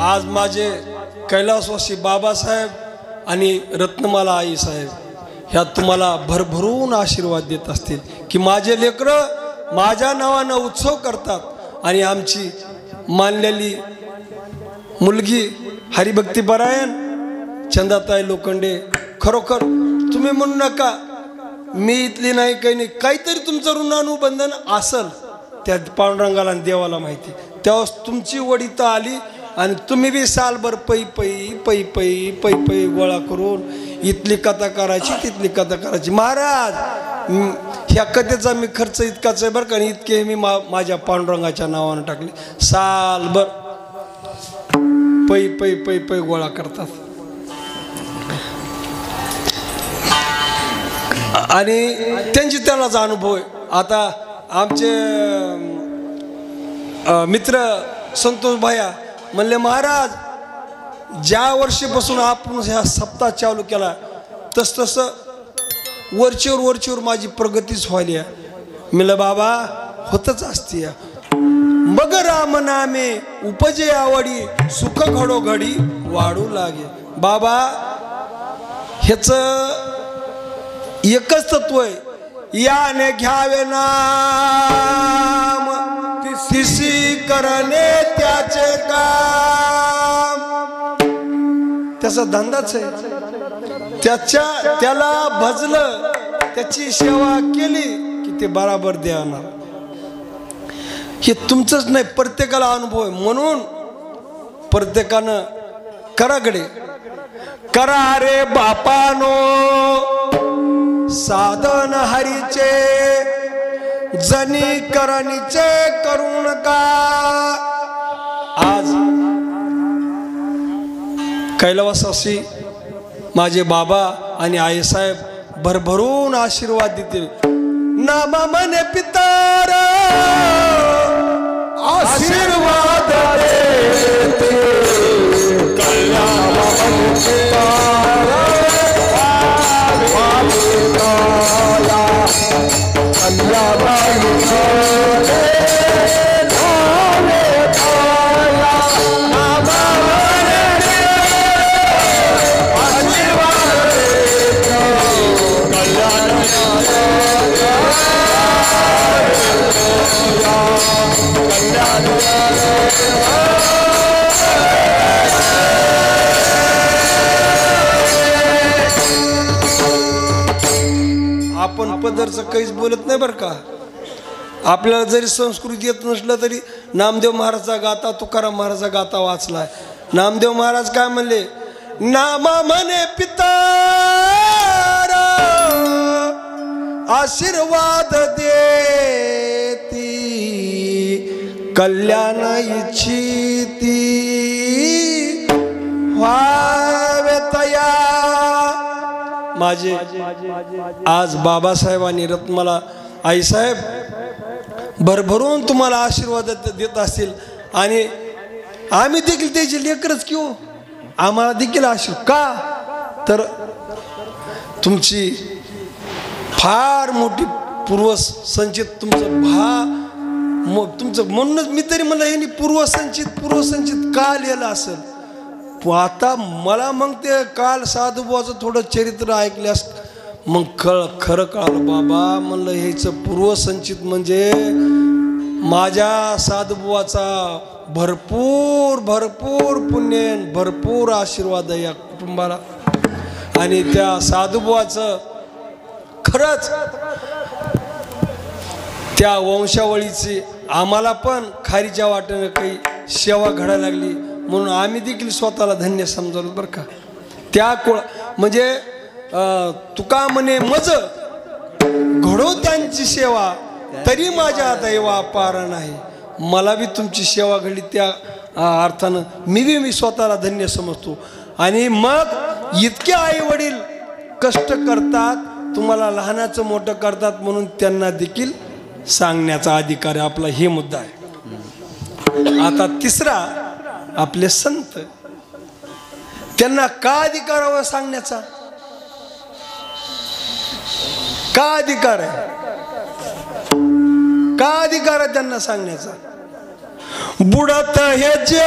आज माझे कैलासवासी बाबासाहेब आणि रत्नमाला आई साहेब ह्या तुम्हाला भरभरून आशीर्वाद देत असतील की माझे लेकरं माझ्या नावानं उत्सव करतात आणि आमची मानलेली मुलगी हरिभक्ती परायण चंदाताई लोखंडे, खरोखर तुम्ही म्हणू नका मी इथली नाही काही नाही, काहीतरी तुमचं ऋणानुबंधन असल त्या पांडुरंगाला आणि देवाला माहिती. तेव्हा तुमची वड इथं आली आणि तुम्ही बी सालभर पै पै गोळा करून इथली कथा करायची तिथली कथा करायची. महाराज ह्या कथेचा मी खर्च इतकाच आहे बरं का, इतके मी माझ्या पांडुरंगाच्या नावानं टाकले. सालभर पै गोळा करतात. आणि त्यांची त्यालाच अनुभव आहे. आता आमचे मित्र संतोष भाया म्हणले महाराज ज्या वर्षीपासून आपण ह्या सप्ताह चालू केला तसं वरचीवर माझी प्रगतीच व्हायली आहे. म्हणलं बाबा होतच असते. मग राम नामे उपजे आवडी सुख घडोघडी वाढू लागे. बाबा ह्याच एकच तत्व आहे, याने घ्यावे नाम तिसी करणे त्याचे काम. त्याचा धंदाच आहे. त्याला भजलं त्याची सेवा केली की ते बराबर देणार. हे तुमचंच नाही प्रत्येकाला अनुभव आहे. म्हणून प्रत्येकानं कराकडे करा रे बापानो साधन हरीचे जनी करणीचे करू नका. आज कैलासवासी माझे बाबा आणि आईसाहेब भरभरून आशीर्वाद देतील. नामा मने पितार आशीर्वाद देते आपण पदरचं काहीच बोलत नाही बरं का. आपल्याला जरी संस्कृत येत नसलं तरी नामदेव महाराजचा गाता तुकाराम महाराजचा गाता वाचलाय. नामदेव महाराज काय म्हणले, नामा म्हणे पितार आशीर्वाद देती कल्याण इच्छिती व्हावे तया. माझे आज बाबासाहेबांनी रत्नमाला आईसाहेब भरभरून तुम्हाला आशीर्वाद देत असतील आणि आम्ही देखील त्याचे लेकरच की हो. आम्हाला देखील आशीर्वाद का तर तुमची फार मोठी पूर्वसंचित तुमचं म्हणूनच मी तरी म्हणलं हे पूर्वसंचित का लिहिलं असेल. आता मला मग ते काल साधूबाचं थोडं चरित्र ऐकल्यास मग खरं कळलं बाबा. म्हणलं ह्याचं पूर्वसंचित म्हणजे माझ्या साधूबाचा भरपूर पुण्य भरपूर आशीर्वाद आहे या कुटुंबाला. आणि त्या साधूबाचं खरंच त्या वंशावळीची आम्हाला पण खारीच्या वाटेनं काही सेवा घडायला लागली म्हणून आम्ही देखील स्वतःला धन्य समजलो बरं का. त्या म्हणजे तुका म्हणे मज घडो त्यांची सेवा तरी माझ्या दैवा पार नाही. मला बी तुमची सेवा घडली त्या अर्थानं मी स्वतःला धन्य समजतो. आणि मग इतके आई वडील कष्ट करतात तुम्हाला लहानाचं मोठं करतात म्हणून त्यांना देखील सांगण्याचा अधिकार आहे आपला. हे मुद्दा आहे. आता तिसरा आपले संत त्यांना का अधिकार हवा सांगण्याचा. का अधिकार आहे का अधिकार आहे त्यांना सांगण्याचा. बुडत हे जे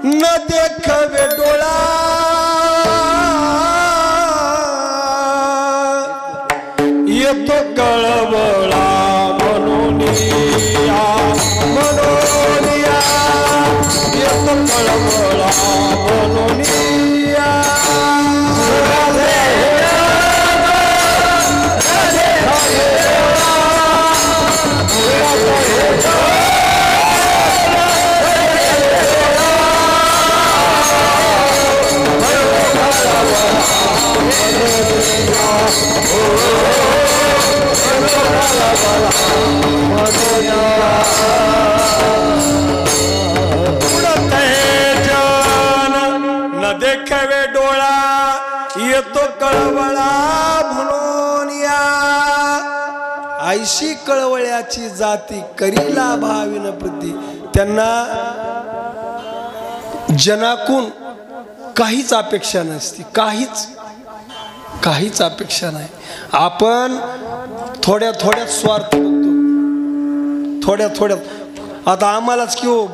न देखवे डोळा येतो कळवळ कळवळा म्हणून न देखावे डोळा येतो कळवळा म्हणून या ऐशी कळवळ्याची जाती करीला भाविन प्रती. त्यांना जनाकून काहीच अपेक्षा नसती, काहीच अपेक्षा नाही. आपण थोड्या थोड्यात स्वार्थ बघतो, थोड्या थोड्यात. आता आम्हालाच की हो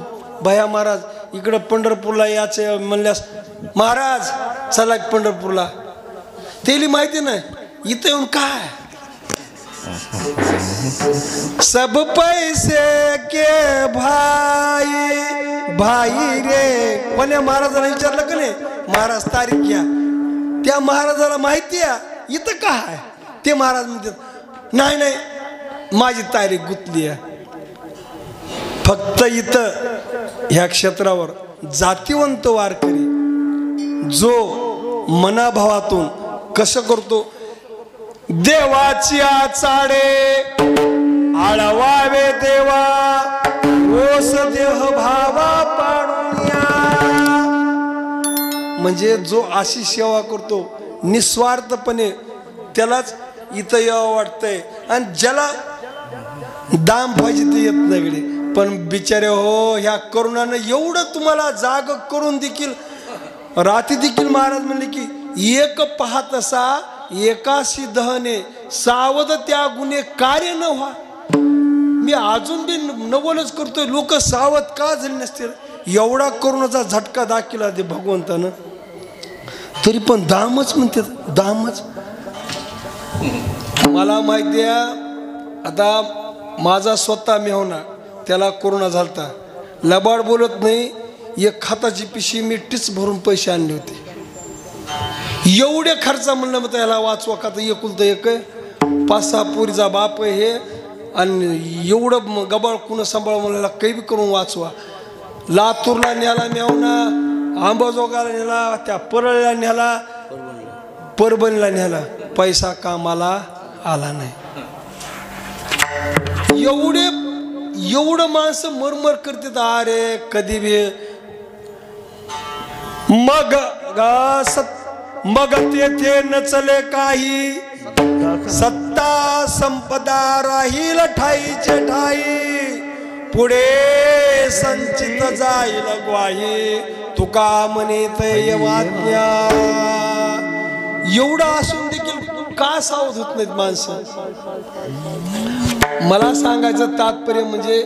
भया महाराज इकडं पंढरपूरला याचे म्हणल्यास महाराज चला पंढरपूरला, तेली माहिती नाही इथं येऊन काय सब पैसे के भाई भाई रे. कोण्या महाराजाला विचारलं का नाही महाराज तारीख घ्या, त्या महाराजाला माहिती आहे इथं काय. ते महाराज म्हणतात नाही नाही माझी तारीख गुंतली आहे. फक्त इथं ह्या क्षेत्रावर जातीवंत वारकरी जो मनाभावातून कसं करतो, देवाची आचाडे आळवावे देवा ओस देह भावा पाडूया. म्हणजे जो अशी सेवा करतो निस्वार्थपणे त्यालाच इथं यावं वाटतंय. आणि ज्याला दाम पाहिजे ते येत नाही. पण बिचारे हो ह्या करुणानं एवढं तुम्हाला जाग करून देखील रात्री देखील महाराज म्हणले की एक पाहत असा एकाशी दहने सावध त्या गुन्हे कार्य न व्हा. मी अजून बी नवलच करतोय, लोक सावध का झाले नसतील. एवढा करुणाचा झटका दाखवला ते भगवंतानं, तरी पण दामच म्हणतात दामच. मला माहिती आहे आता माझा स्वतः मेहना त्याला कोरोना झालता, लबाड बोलत नाही. एक खाताची पिशी मी टीच भरून पैसे आणले होते. एवढे खर्च म्हणलं मग त्याला वाचवा का तर एकुलतं एक 5-6 पोरीचा बाप आहे हे, आणि एवढं गबाळ कुणं सांभाळ म्हणला काही बी करून वाचवा. लातूरला न्याला मेवना, आंबाजोगाला नेला, त्या परळला न्याला, परभणीला न्याला, पैसा कामाला आला नाही. एवढं माणसं मरमर करतात अरे कधी बी. मग तेथे नचले काही, सत्ता संपदा राहील ठाईचे ठाई, पुढे संचित जाईल ग्वाही तुका म्हणेत यवाज्ञा. एवढं असून देखील का सावध होत नाहीत माणसं. मला सांगायचं तात्पर्य म्हणजे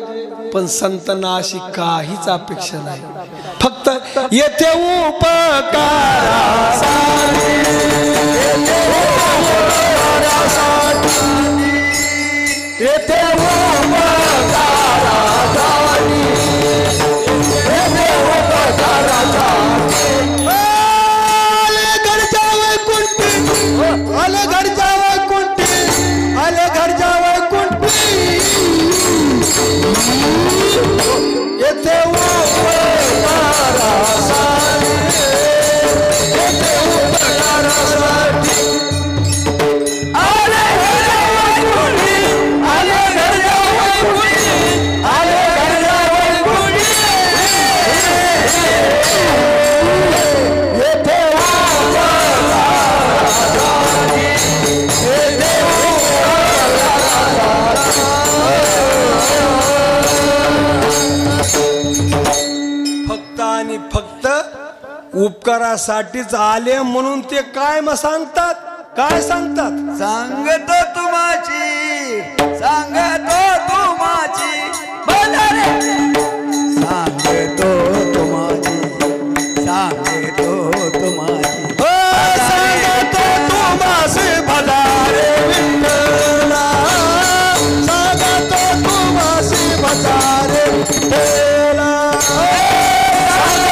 पण संतांना अशी काहीच अपेक्षा नाही, फक्त येथे उपकारासाठीच आले म्हणून ते काय मग सांगतात, काय सांगतात.
सांगतो तुमाची, सांगतो तुमाची, सांगतो तुमाची, सांगतो तुमाची,
सांगतो तुमासी भदारे विठ्ठला, सांगतो तुमासी भदारे विठ्ठला, सांगतो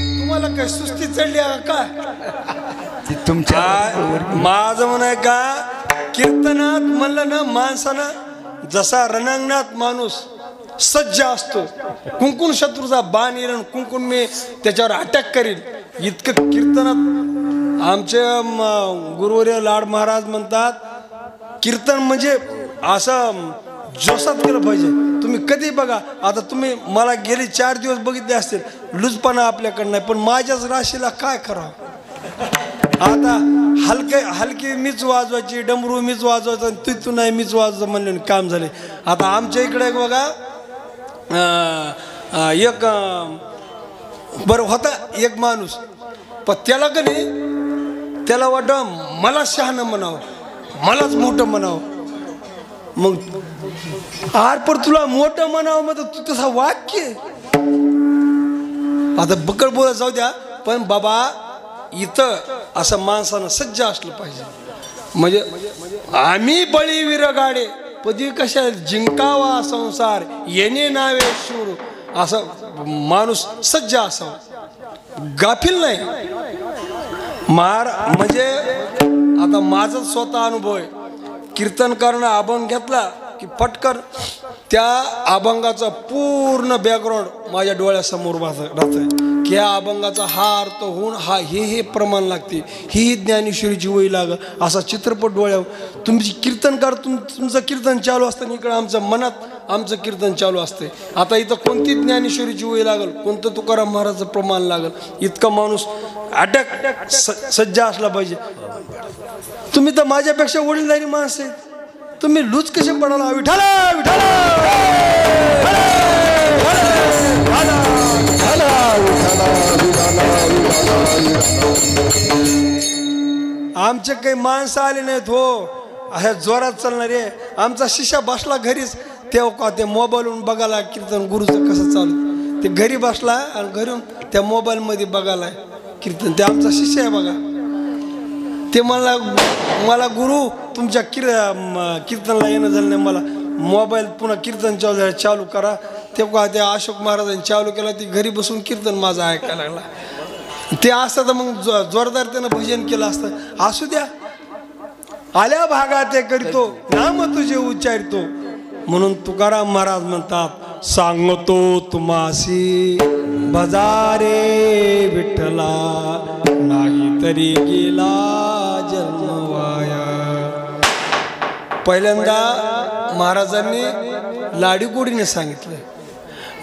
तुम्हाला काय सुस्ती चढली आहे का?
तुमच्या
माझं म्हणाय का कीर्तनात म्हणलं ना माणसानं जसा रणांगणात माणूस सज्ज असतो, कुंकुण शत्रूचा बाण येईल कुंकुण मी त्याच्यावर अटॅक करील, इतकं कीर्तनात आमचे गुरुवर्य लाड महाराज म्हणतात कीर्तन म्हणजे असं जोशात केलं पाहिजे. तुम्ही कधी बघा, आता तुम्ही मला गेले 4 दिवस बघितले असतील, लुजपणा आपल्याकडं नाही, पण माझ्याच राशीला काय करावं. आता हलकी मीच वाजवायची, डमरू मीच वाजवायचं, तू नाही मीच वाजवायचं म्हणले काम झाले. आता आमच्या इकडे बघा एक बरं होता एक माणूस, पण त्याला का नाही त्याला वाटतं मला शहाणं म्हणावं, मलाच मोठं म्हणावं. मग आर पर तुला मोठं म्हणावं मग तू तसा वाक्य. आता बकड बोलत जाऊ द्या, पण बाबा इथं असं माणसानं सज्ज असलं पाहिजे. म्हणजे आम्ही बळीवीर गाडे पदी कशा जिंकावा संसार येणे नावे शूर, असं माणूस सज्ज असावा, गाफील नाही. म्हणजे आता माझा स्वतः अनुभव आहे, कीर्तन करणं अभंग घेतला की पटकन त्या अभंगाचा पूर्ण बॅकग्राऊंड माझ्या डोळ्यासमोर राहतंय की ह्या अभंगाचा हा अर्थ होऊन हा हे प्रमाण लागते, ही ज्ञानेश्वरीची वही लाग, असा चित्रपट डोळ्यावर तुमची कीर्तनकार तुमचं कीर्तन चालू असताना इकडं आमच्या मनात आमचं कीर्तन चालू असते. आता इथं कोणती ज्ञानेश्वरीची वही लागल, कोणतं तुकाराम महाराजचं प्रमाण लागल, इतका माणूस अटॅक सज्ज असला पाहिजे. तुम्ही तर माझ्यापेक्षा वडीलधारी माणसं आहेत, तुम्ही लूज कसे पडाला. विठाला विठाला आमचे काही माणसं आले नाहीत हो, अशा जोरात चालणारे. आमचा शिष्य बसला घरीच, तेव्हा का ते मोबाईलवरून बघायला कीर्तन गुरुचं कसं चालू, ते घरी बसला आणि घरून त्या मोबाईलमध्ये बघायला कीर्तन. ते आमचा शिष्य आहे बघा. ते मला गुरु तुमच्या कीर्तनला येणं झालं नाही, मला मोबाईल पुन्हा कीर्तन चालू करा. तेव्हा त्या अशोक महाराजांनी चालू केला, ती घरी बसून कीर्तन माझं ऐकायला लागला. ते असतं तर मग जोरदार त्यानं भजन केलं असतं. असू द्या, आल्या भागात ते करीतो नाम तुझे उच्चारितो. म्हणून तुकाराम महाराज म्हणतात सांगतो तुम्हासी भजारे विठ्ठला, नाही तरी गेला जन्म वाया. पहिल्यांदा महाराजांनी लाडीगोडीने सांगितलं,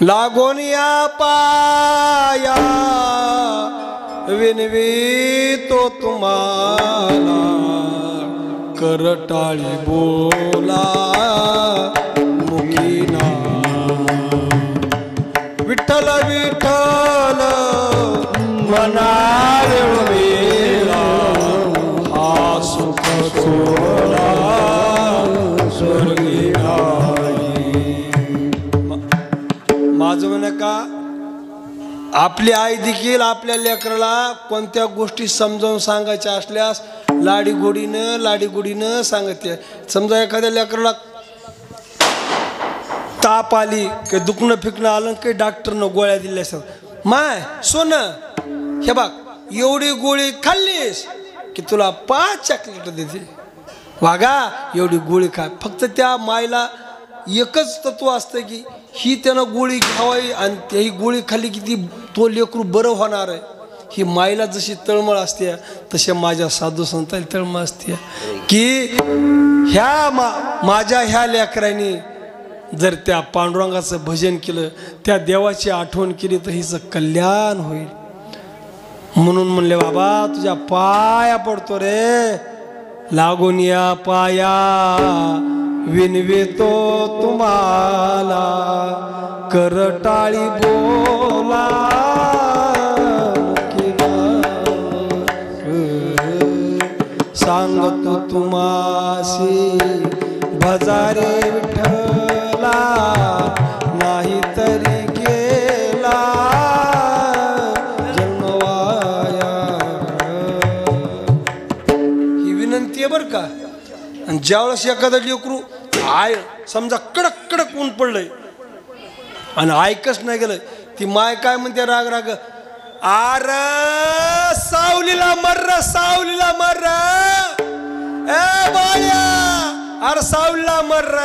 लागून या पाया विनवितो तुम्हाला, करटाळी बोला मुखी ना. विठ्ठल विठ्ठल मनारे वेला, हा सुख चोला स्वर्गी आई. माझं म्हण का आपली आई देखील आपल्या लेकराला कोणत्या गोष्टी समजावून सांगायच्या असल्यास लाडीगोडीनं सांगते. समजा एखाद्या लेकराला ताप आली, काही दुखणं फिकणं आलं, काही डॉक्टरनं गोळ्या दिल्या असतात, माय सोनं हे बघ एवढी गोळी खाल्लीस की तुला 5 चॉकलेट देते, वागा एवढी गोळी खा. फक्त त्या मायला एकच तत्व असतं की ही त्यानं गोळी घ्यावाई आणि ही गोळी खाल्ली की ती तो लेकरू बरं होणार आहे. ही माईला जशी तळमळ असते तशा माझ्या साधू संतांना तळमळ असते की ह्या माझ्या ह्या लेकरांनी जर त्या पांडुरंगाचं भजन केलं, त्या देवाची आठवण केली तर हिचं कल्याण होईल. म्हणून म्हणले बाबा तुझ्या पाया पडतो रे, लागून या पाया विनवितो तुम्हाला, करटाळी बोला सांगतो तुम्हासी भजारे विठ्ठला, नाही तरी गेला जन्मवाया. ही विनंती आहे बरं का. आणि ज्यावेळेस एखादा लेकरू समजा कडक कडक ऊन पडलंय आणि ऐकच नाही गेलं, ती माय काय म्हणते राग राग, आर सावलीला मर्र सावलीला मर्र, ए बाळ्या अरे सावलीला मर्र,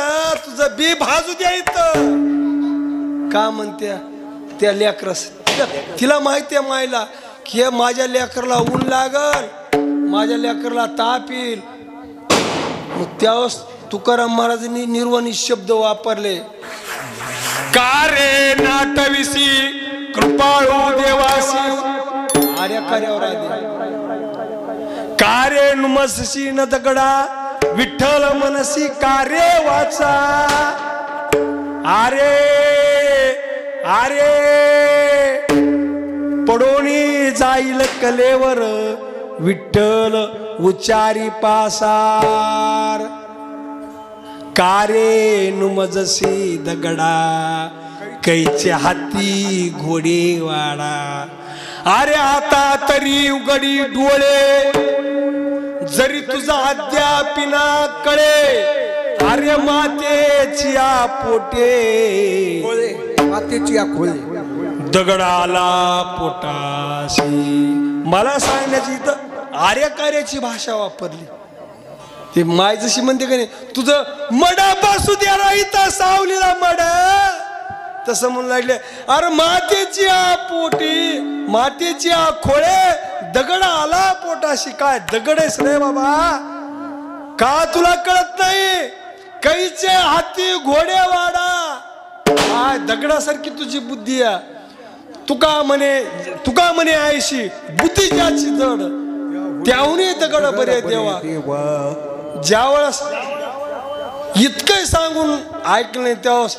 तुझं बी भाजू द्या इथं. का म्हणत्या त्या लेकरस, तिला माहिती आहे मायला की हे माझ्या लेकरला ऊन लागल, माझ्या लेकरला ताप येईल. मग त्यावेळेस तुकाराम महाराजांनी निर्वाणी शब्द वापरले, का रे नाटविसी कृपाळू देवासी, आर्या कार्यावर आले, का रे नुमसशी न दगडा विठ्ठल मनसी कार्य वाचा. अरे अरे पडोनी जाईल कलेवर विठ्ठल उच्चारी पासार. कारे नुमजसी दगडा कैचे हाती घोडे वाडा. अरे आता तरी उघडी डोळे जरी तुझा अद्यापिना कळे, अरे मातेची पोटे
मातेची खोळे
दगडाला पोटाशी. मला सांगण्याची इथं आर्य कार्याची भाषा वापरली. ते माय जशी म्हणते का नाही, तुझं मडा बसू द्या राहिता सावलीला मडा, तसं म्हणून लागले. अरे मातेची पोटी मातेची खोळे दगड आला पोटाशी. काय दगड आहेस रे बाबा, का तुला कळत नाही, कैचे हाती घोडे वाडा. काय दगडासारखी तुझी बुद्धी आहे. तुका म्हणे आयशी बुद्धी ज्याची जड, त्याहूनही दगड बरे देवा. ज्यावेळेस इतकं सांगून ऐकलं नाही त्यावेळेस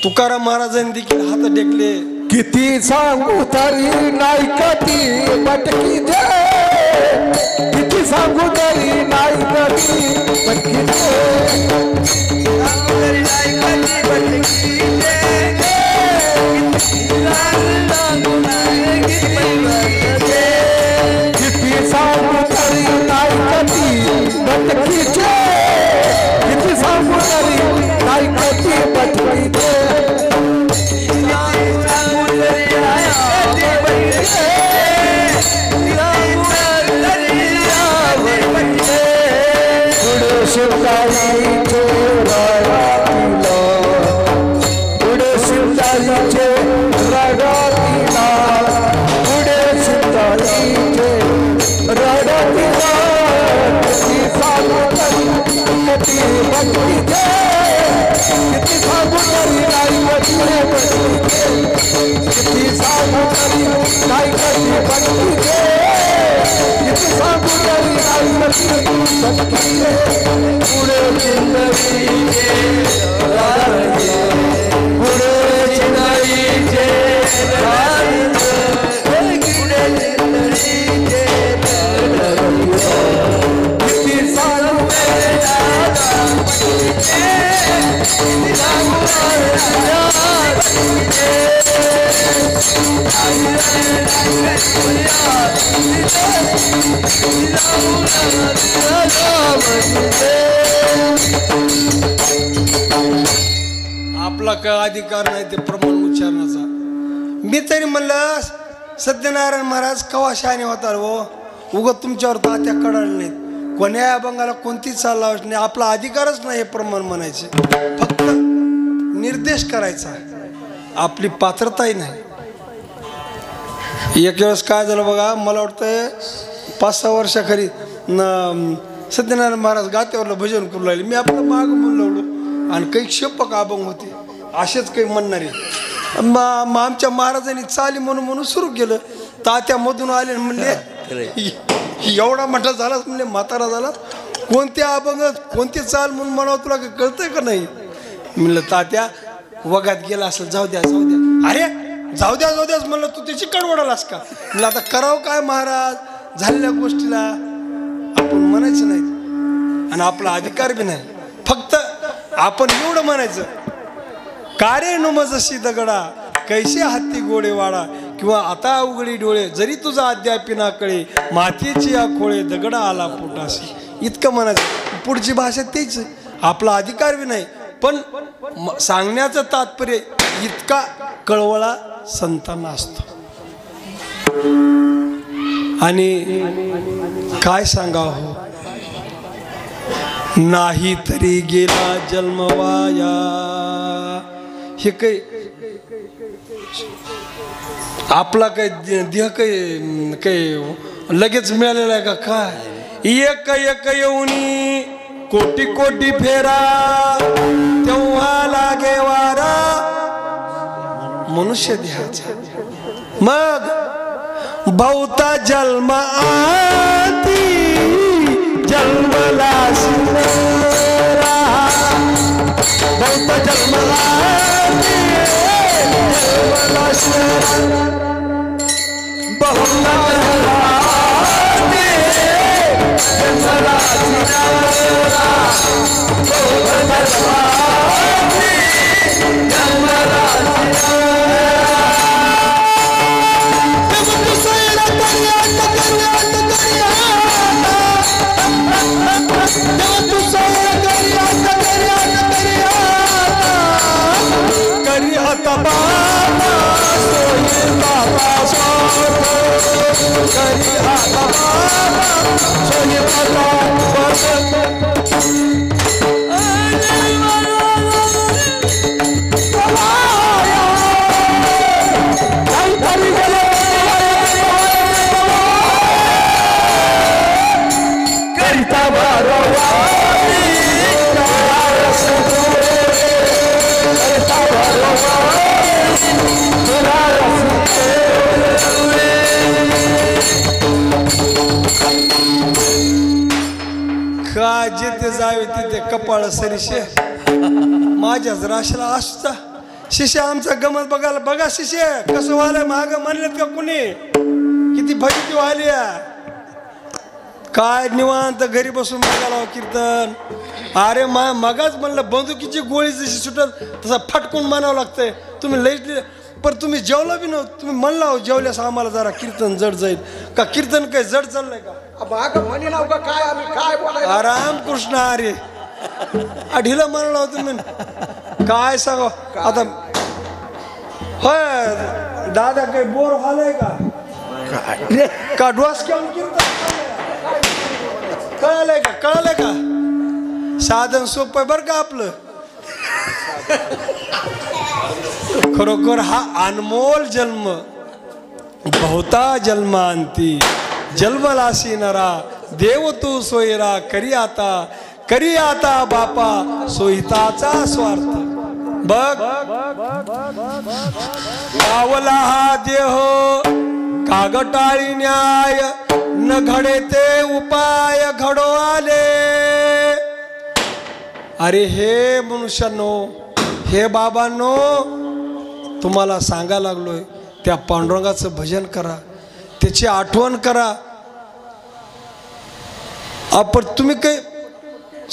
तुकाराम महाराजांनी देखील हात टेकले.
किती सांगू तरी नाही कधी पटकी दे, किती सांगू तरी नाही कधी पटकी दे, किती सांगू तरी नाही कधी पटकी दे, किती सांगू तरी नाही कधी पटकी दे. शिवदाईचे रडातीला, पुढे शिवदाईचे रडातीला, पुढे शिवदाईचे रडातीला. किती सांगू तरी किती भक्ती दे, किती सांगू तरी नाही कधी भक्ती दे, किती सांगू तरी नाही कधी भक्ती दे, किती सांगू तरी नाही कधी भक्ती दे. पुढे चिंतनीचे राजे, पुढे चिंतनीचे राजे, पुढे चिंतनीचे राजे. किती सांगू तरी किती सांगू
आपला काय अधिकार नाही ते प्रमाण उच्चारण्याचा. मी तरी म्हणलं सत्यनारायण महाराज कवा शहाणे होता हो, उगत तुमच्यावर तात्या कळलं नाहीत, कोण्या अभंगाला कोणतीच चाल लावायची नाही. आपला अधिकारच नाही हे प्रमाण म्हणायचे. फक्त निर्देश करायचा, आपली पात्रताही नाही. एक वेळेस काय झालं बघा, मला वाटतं 5-6 वर्षाखाली सत्यनारायण महाराज गात्यावरलं भजन करू लागले. मी आपलं माग म्हणून लावलो आणि काही क्षेपक अभंग होते असेच काही म्हणणारे. आमच्या महाराजांनी चाली म्हणून सुरू केलं. तात्यामधून आले म्हणले एवढा मोठा झालाच म्हणले, म्हातारा झाला, कोणते अभंग कोणते चाल म्हणून म्हणावं तुला कळतंय का नाही. म्हणलं तात्या वगात गेला असेल, जाऊ द्या. अरे जाऊ द्याच म्हणलं, तू त्याची कडवडालास का. म्हणलं आता करावं काय महाराज, झालेल्या गोष्टीला आपण म्हणायचं नाही आणि आपला अधिकार बी नाही. फक्त आपण एवढं म्हणायचं, कारे नुमजशी दगडा कैसे हत्ती गोडे वाडा, किंवा आता उघडी डोळे जरी तुझा अद्याप ना कळे, मातीची या खोळे दगडा आला पोटाशी. इतकं म्हणायचं. पुढची भाषा तेच, आपला अधिकार बी नाही. पण सांगण्याचं तात्पर्य इतका कळवळा संतांना असतो. आणि काय सांगावं हो, नाही तरी गेला जन्म वाया. हे काही आपला काही देह काही लगेच मिळालेला आहे का काय. एक येऊनी कोटी कोटी फेरा, तेव्हा लागे वारा मनुष्य देहाचा. मग बहुता जन्म आती जन्मला सुंदरा, बहुता जन्म आती जन्मला सुंदरा, बहुता जन्मला सुंदरा, बहुता जन्मला काय जिथे जावे तिथे कपाळ सरीशे, माझ्याच राशीला असता. शिष्य आमचा गमत बघायला बघा. शिष्य कसं व्हायला माग म्हणलेत का कुणी, किती भजती व्हायली. काय निवांत घरी बसून बघायला कीर्तन. अरे मगाच म्हणलं बंदुकीची गोळी जशी सुटत तसा फटकून म्हणावं लागतंय. तुम्ही लई पण तुम्ही जेवला बी नव्हतं. तुम्ही म्हणला जेवल्यास आम्हाला जरा कीर्तन जड जाईल का. कीर्तन काही जड चाललंय का. राम कृष्ण अरे ढिला म्हणला होता तुम्ही. काय सांगा आता. होय दादा काही बोर व्हायलाय का डोस घेऊन कीर्तन कळालंय का. साधन सोपं बर का आपलं. खरोखर हा अनमोल जन्म. बहुता जन्मांती जन्मलासी नरा, देव तू सोयरा करी आता बापा सोयिताचा स्वार्थ. बघ पावला हा देह कागटाळी न्याय, न घडे ते उपाय घडो आले. अरे हे मनुष्यानो, हे बाबांनो, तुम्हाला सांगायला लागलोय त्या पांडुरंगाचं भजन करा, त्याची आठवण करा. आपण तुम्ही काही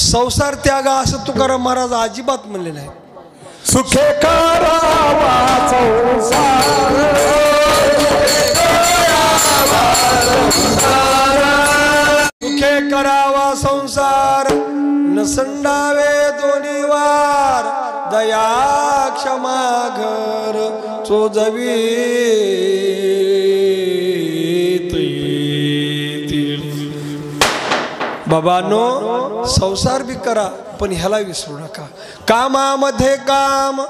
संसार त्यागा असं तुकाराम महाराज अजिबात म्हणले नाही.
सुखे करावा संसार,
सुखे करावा संसार, नसंडावे दोन्ही वार, दया क्षमा घर चोजवी. बाबांनो संसार बी करा पण ह्याला विसरू नका. कामामध्ये काम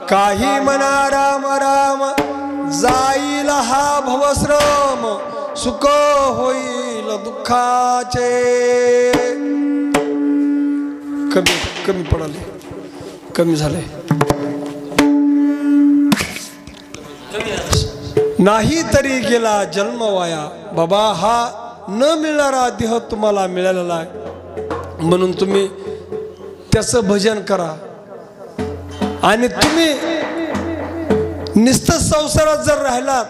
काही म्हणा राम राम, जाईल हा भवश्रम सुख होईल दुःखाचे. कमी पडाले, कमी झाले. नाही तरी गेला जन्म वाया. बाबा हा न मिळणारा देह तुम्हाला मिळालेला आहे, म्हणून तुम्ही त्याचं भजन करा. आणि तुम्ही निस्तं संसारात जर राहिलात,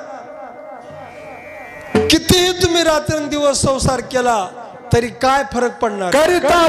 कितीही तुम्ही रात्रंदिवस संसार केला तरी काय फरक पडणार.
करिता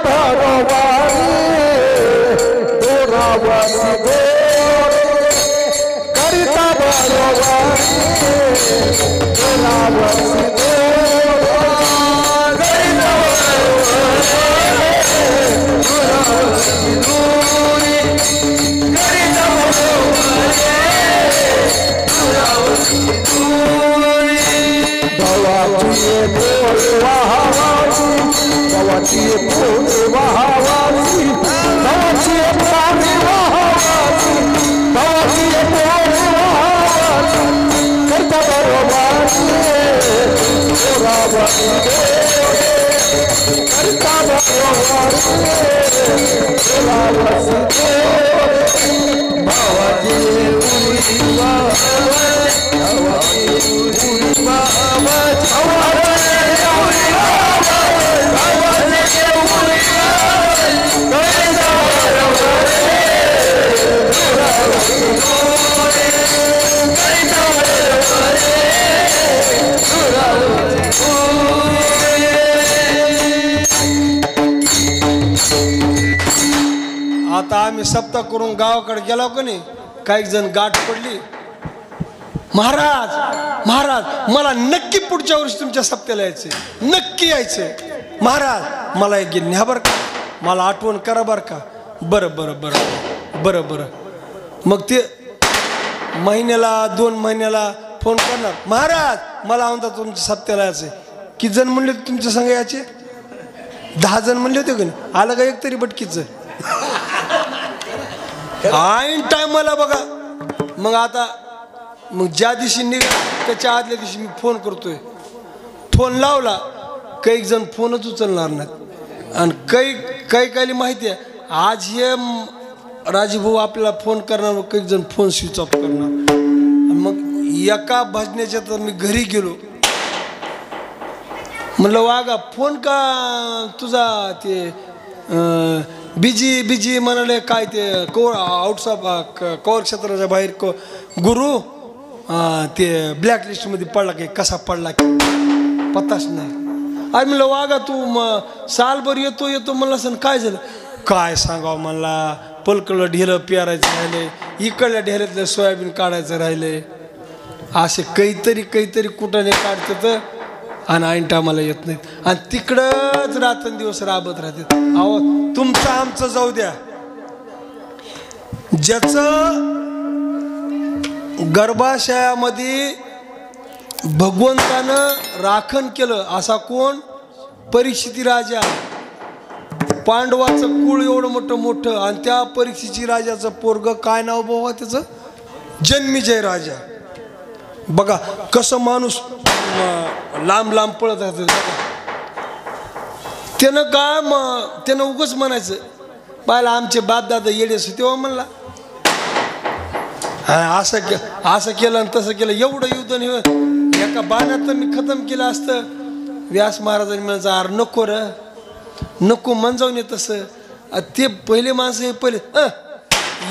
आता आम्ही सप्ताह करून गावाकडे गेलो का नाही, काही जण गाठ पडली, महाराज महाराज मला नक्की पुढच्या वर्षी तुमच्या सप्त्याला यायचे, नक्की यायचे महाराज, मला एक न्या बरं का, मला आठवण करा बरं का. बरं बरं बरं बरं बरं. मग ते महिन्याला 2 महिन्याला फोन करणार, महाराज मला म्हणतात तुमच्या सप्त्याला यायचे. किती जण म्हणले तुमच्या संग याचे? 10 जण म्हणले होते का नाही? आलं का एक तरी बटकीचं? ऐन टायमाला बघा. मग आता मग ज्या दिवशी निघा त्याच्या आदल्या दिवशी मी फोन करतोय, फोन लावला काही जण फोनच उचलणार नाहीत. आणि काही माहिती आहे आज हे राजीभाऊ आपल्याला फोन करणार, काही जण फोन स्विच ऑफ करणार. मग एका भजनेच्या तर मी घरी गेलो, म्हणलं वागा फोन का तुझा ते बिजी म्हणाले, काय ते आउटसाफ कवर क्षेत्राच्या बाहेर गुरु ते ब्लॅक लिस्टमध्ये पडला की कसा पडला की पत्ताच नाही. अरे म्हणलं वागा तू सालभर येतो म्हणलं असं काय झालं, काय सांगावं म्हणला, पलकडलं ढेलं पेरायचं राहिले, इकडल्या ढेऱ्यातलं सोयाबीन काढायचं राहिले, असे काहीतरी कुठाने काढतात आणि ऐन टायमाला येत नाहीत. आणि तिकडंच रात्रंदिवस राबत राहतात. अहो तुमचं आमचं जाऊ द्या, ज्याचं गर्भाशयामध्ये भगवंतानं राखण केलं असा कोण? परीक्षिती राजा. पांडवाचं कुळ एवढं मोठं आणि त्या परीक्षिती राजाचं पोरग काय नाव बाबा त्याचं? जन्मेजय राजा. बघा कसं माणूस लांब पळत राहतं. त्यानं उगच म्हणायचं पाहिला आमचे बापदादा येडेस तेव्हा म्हणला असं केलं आणि तसं केलं, एवढं युद्ध एका बाणात तर मी खतम केलं असतं. व्यास महाराजांनी म्हणायचं अरे नको र नको मंजावून ये तसं. ते पहिले माणसं हे पहिले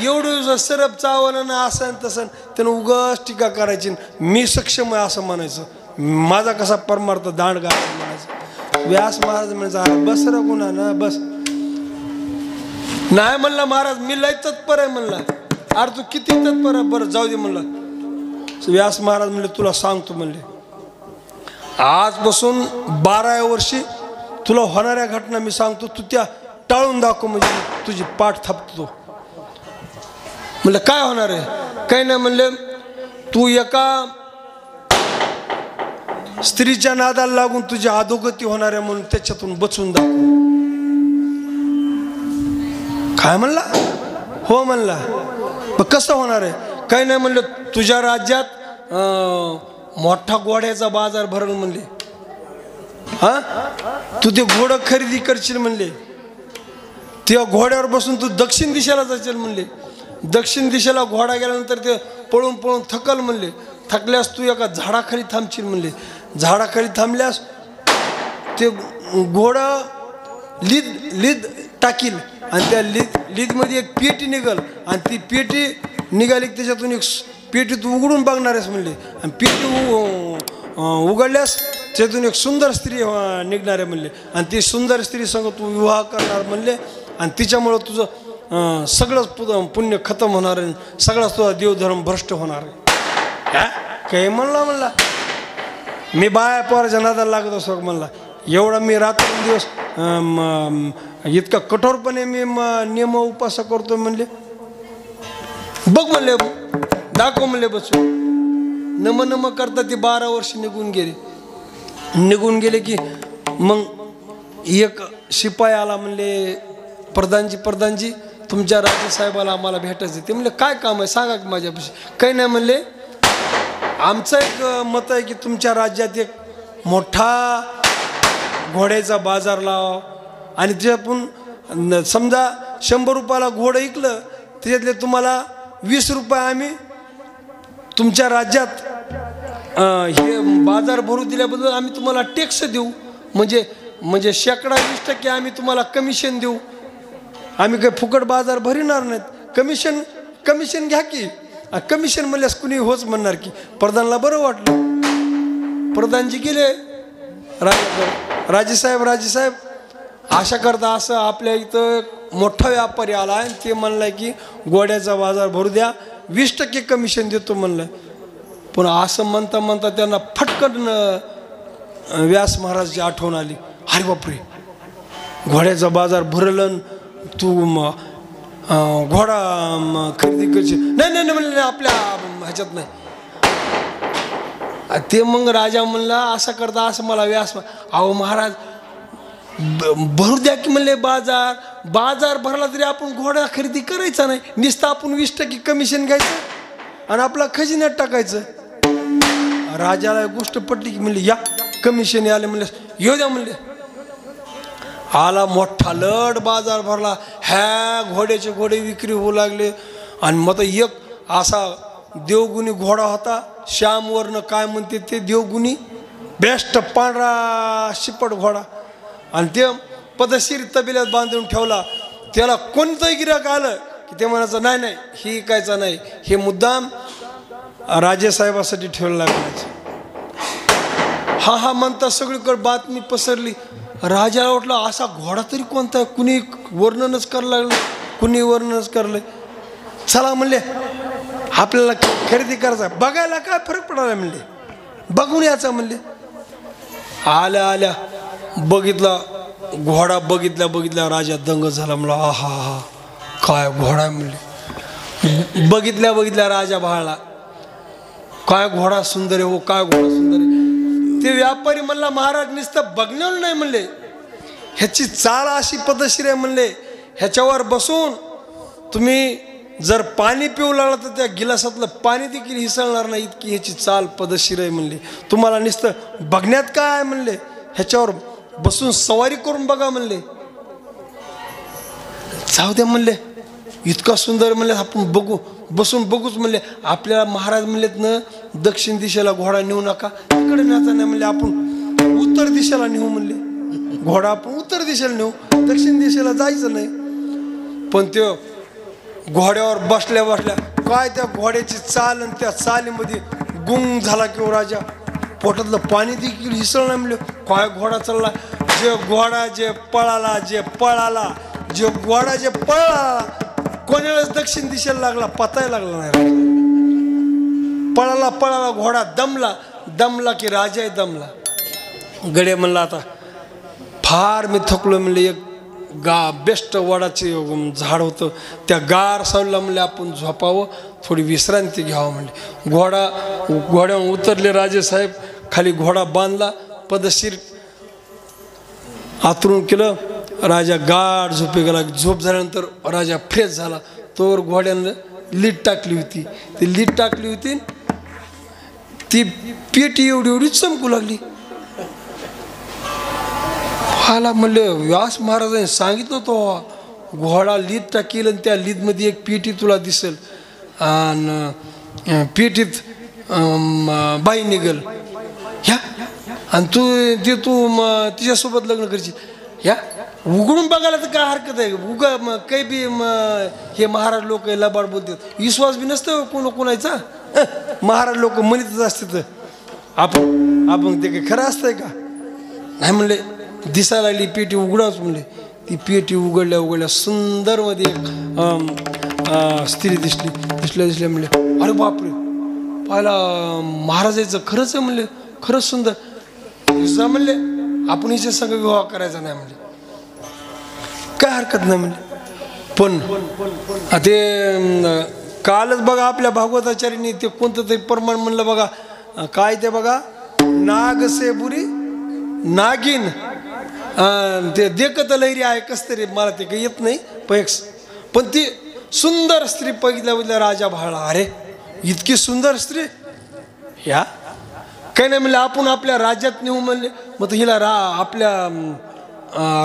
एवढं सरप चावलं ना असं तसं, त्यानं उगाच टीका करायची. मी सक्षम आहे असं म्हणायचं, माझा कसा परमार्थ दांडगा असं म्हणायचं. व्यास महाराज म्हणायचं अरे बस र गुन्हा ना बस. नाही म्हणला महाराज मी लय तत्पर आहे म्हणला. अरे तू किती तत्पर आहे? बरं जाऊ दे म्हणला. व्यास महाराज म्हणले तुला सांगतो म्हणले, आजपासून 12व्या वर्षी तुला होणाऱ्या घटना मी सांगतो, तू त्या टाळून दाखव म्हणजे तुझी पाठ थापतो. म्हणलं काय होणार आहे? काही नाही म्हणले, तू एका स्त्रीच्या नादाला लागून तुझी अधोगती होणार आहे म्हणून त्याच्यातून बचून दाखव. काय म्हणला? हो म्हणला. मग कसं होणार आहे? काही नाही म्हणलं, तुझ्या राज्यात मोठा घोड्याचा बाजार भरल म्हणले. हा, तू ते घोडं खरेदी करशील म्हणले. त्या घोड्यावर बसून तू दक्षिण दिशेला जाशील म्हणले. दक्षिण दिशेला घोडा गेल्यानंतर ते पळून पळून थकल म्हणले. थकल्यास तू एका झाडाखाली थांबशील म्हणले. झाडाखाली थांबल्यास ते घोडं लीद टाकील आणि त्या लीदमध्ये एक पेटी निघल आणि ती पेटी निघाली त्याच्यातून एक पेटी तू उघडून बघणार आहेस म्हणले. आणि पेटी उघडल्यास त्यातून एक सुंदर स्त्री निघणार आहे म्हणले. आणि ती सुंदर स्त्री संग तू विवाह करणार म्हणले. आणि तिच्यामुळं तुझं सगळंच पुण्य खतम होणार आहे, सगळाच तुझा देवधर्म भ्रष्ट होणार आहे. काही म्हणला मी बाया पोराच्या नादाला लागत असो म्हणला. एवढा मी रात्रंदिवस इतका कठोरपणे मी नियम उपास करतो म्हणले. बघ म्हणले, दाखव म्हणले बसू. नम करता ती 12 वर्ष निघून गेले की मग एक शिपाई आला म्हणले, प्रधानजी तुमच्या राजेसाहेबाला आम्हाला भेटायचं. ते म्हणले काय काम आहे सांगा की माझ्यापाशी. काही नाही म्हणले, आमचं एक मत आहे की तुमच्या राज्यात एक मोठा घोड्याचा बाजार लाव आणि त्याच्यातून समजा 100 रुपयाला घोडं ऐकलं त्याच्यातले तुम्हाला 20 रुपये आम्ही तुमच्या राज्यात हे बाजार भरू दिल्याबद्दल आम्ही तुम्हाला टॅक्स देऊ. म्हणजे 20% आम्ही तुम्हाला कमिशन देऊ. आम्ही काही फुकट बाजार भरणार नाहीत. कमिशन घ्या की. कमिशन म्हणल्यास कुणी होच म्हणणार की. प्रधानला बरं वाटलं. प्रधानजी गेले राजेसाहेब अशा करता असं आपल्या इथं मोठा व्यापारी आला आणि ते म्हणलाय की घोड्याचा बाजार भरू द्या, 20% कमिशन देतो म्हणलं. पण असं म्हणता त्यांना फटकन व्यास महाराजची आठवण आली. अरे बापरे, घोड्याचा बाजार भरलं, तू घोडा खरेदी करशील. नाही म्हणले, आपल्या ह्याच्यात नाही. ते मग राजा म्हणला असं करता असं मला व्यास. अहो महाराज भरू द्या की म्हणले बाजार भरला तरी आपण घोडा खरेदी करायचा नाही. नुसतं आपण 20% कमिशन घ्यायचं आणि आपला खजिन्यात टाकायचं. राजाला गोष्ट पटली की म्हणले या कमिशन आले म्हणले येऊ द्या म्हणले. आला मोठा लढ बाजार भरला. ह्या घोडे विक्री होऊ लागले. आणि मग एक असा देवगुणी घोडा होता, श्यामवर्ण काय म्हणते ते देवगुणी, बेस्ट पांढरा शिपट घोडा. आणि ते पदशीर तबेल्यात बांधून ठेवला. त्याला कोणतंही गिऱ्हाईक आलं की ते म्हणायचं नाही ही ऐकायचं नाही, हे मुद्दाम राजेसाहेबासाठी ठेवलं म्हणायचं. हा म्हणता सगळीकडे बातमी पसरली. राजाला वाटलं असा घोडा तरी कोणता, कुणी वर्णनच करलं. चला म्हणले आपल्याला खरेदी करायचा, बघायला काय फरक पडायला म्हणले, बघून यायचा म्हणले. आल्या बघितला घोडा, बघितल्या राजा दंग झाला. म्हणला हा काय घोडा म्हणले. बघितल्या राजा भाळला. काय घोडा सुंदर आहे हो, काय घोडा सुंदर आहे. ते व्यापारी म्हणला महाराज नुसतं बघण्यावर नाही म्हणले, ह्याची चाल अशी पद्धतशीर आहे म्हणले, ह्याच्यावर बसून तुम्ही जर पाणी पिऊ लागला तर त्या गिलासातलं पाणी देखील हिसळणार नाही, इतकी ह्याची चाल पद्धतशीर आहे म्हणले. तुम्हाला नुसतं बघण्यात काय आहे म्हणले, ह्याच्यावर बसून सवारी करून बघा म्हणले. जाऊ द्या म्हणले, इतका सुंदर म्हणले आपण बसून बघूच म्हणले. आपल्याला महाराज म्हणलेत ना दक्षिण दिशेला घोडा नेऊ नका, तिकडे न्यायचा नाही म्हणले, आपण उत्तर दिशेला नेऊ म्हणले. घोडा आपण उत्तर दिशेला नेऊ, दक्षिण दिशेला जायचं नाही. पण ते घोड्यावर बसल्या काय त्या घोड्याची चाल आणि त्या चालीमध्ये गुंग झाला किंवा राजा. पोटातलं पाणी देखील हिसळ नाही म्हणले. काय घोडा चालला, जे घोडा पळाला कोणालाच दक्षिण दिशेला लागला, पतायला लागला नाही. पळाला घोडा दमला की राजाही दमला. गडे म्हणला आता फार मी थकलो म्हणले. एक बेस्ट वडाचे झाड होतं, त्या गार सावलीला म्हणले आपण झोपावं, थोडी विश्रांती घ्यावं म्हणले. घोड्यावर उतरले राजेसाहेब, खाली घोडा बांधला, पदशीर आतरून केलं राजा गाढ झोपे गेला. झोप झाल्यानंतर राजा फ्रेश झाला. तोवर घोड्यानं लीट टाकली होती. ती लीट टाकली होती, ती पेटी एवढी एवढी चमकू लागली. मला म्हणलं व्यास महाराजांनी सांगितलं तो घोडा लीद टाकील आणि त्या लीदमध्ये एक पेटी तुला दिसेल आणि पेटीत बाई निघल ह्या आणि तू तिच्यासोबत लग्न करशील. ह्या उघडून बघायला तर काय हरकत आहे. काही बी हे महाराज लोक लबाड बोलतात. विश्वास बी नसतं कोणाचा. महाराज लोक म्हणतच असते तर आपण ते काही खरं असतंय का. नाही म्हणले दिसायला लागली पेटी उघडाच म्हणले. ती पेटी उघडल्या सुंदर मध्ये एक स्त्री दिसल्या म्हणले अरे बापरे पाहिला महाराजाचं खरंच आहे म्हणले. खरंच सुंदर. म्हणले आपण हिच्या संग विवाह करायचा नाही म्हणले. काय हरकत नाही म्हणले. पण ते कालच बघा आपल्या भागवताचार्यांनी ते कोणतं तरी प्रमाण म्हणलं बघा. काय ते बघा नाग से बुरी नागिन ते देखत लहरी आहे कस तरी मला ते काही येत नाही पण ती सुंदर स्त्री बघितल्या राजा भाळला. अरे इतकी सुंदर स्त्री ह्या काही नाही म्हणले. आपण आपल्या राज्यात नेऊ म्हणले. मग हिला आपल्या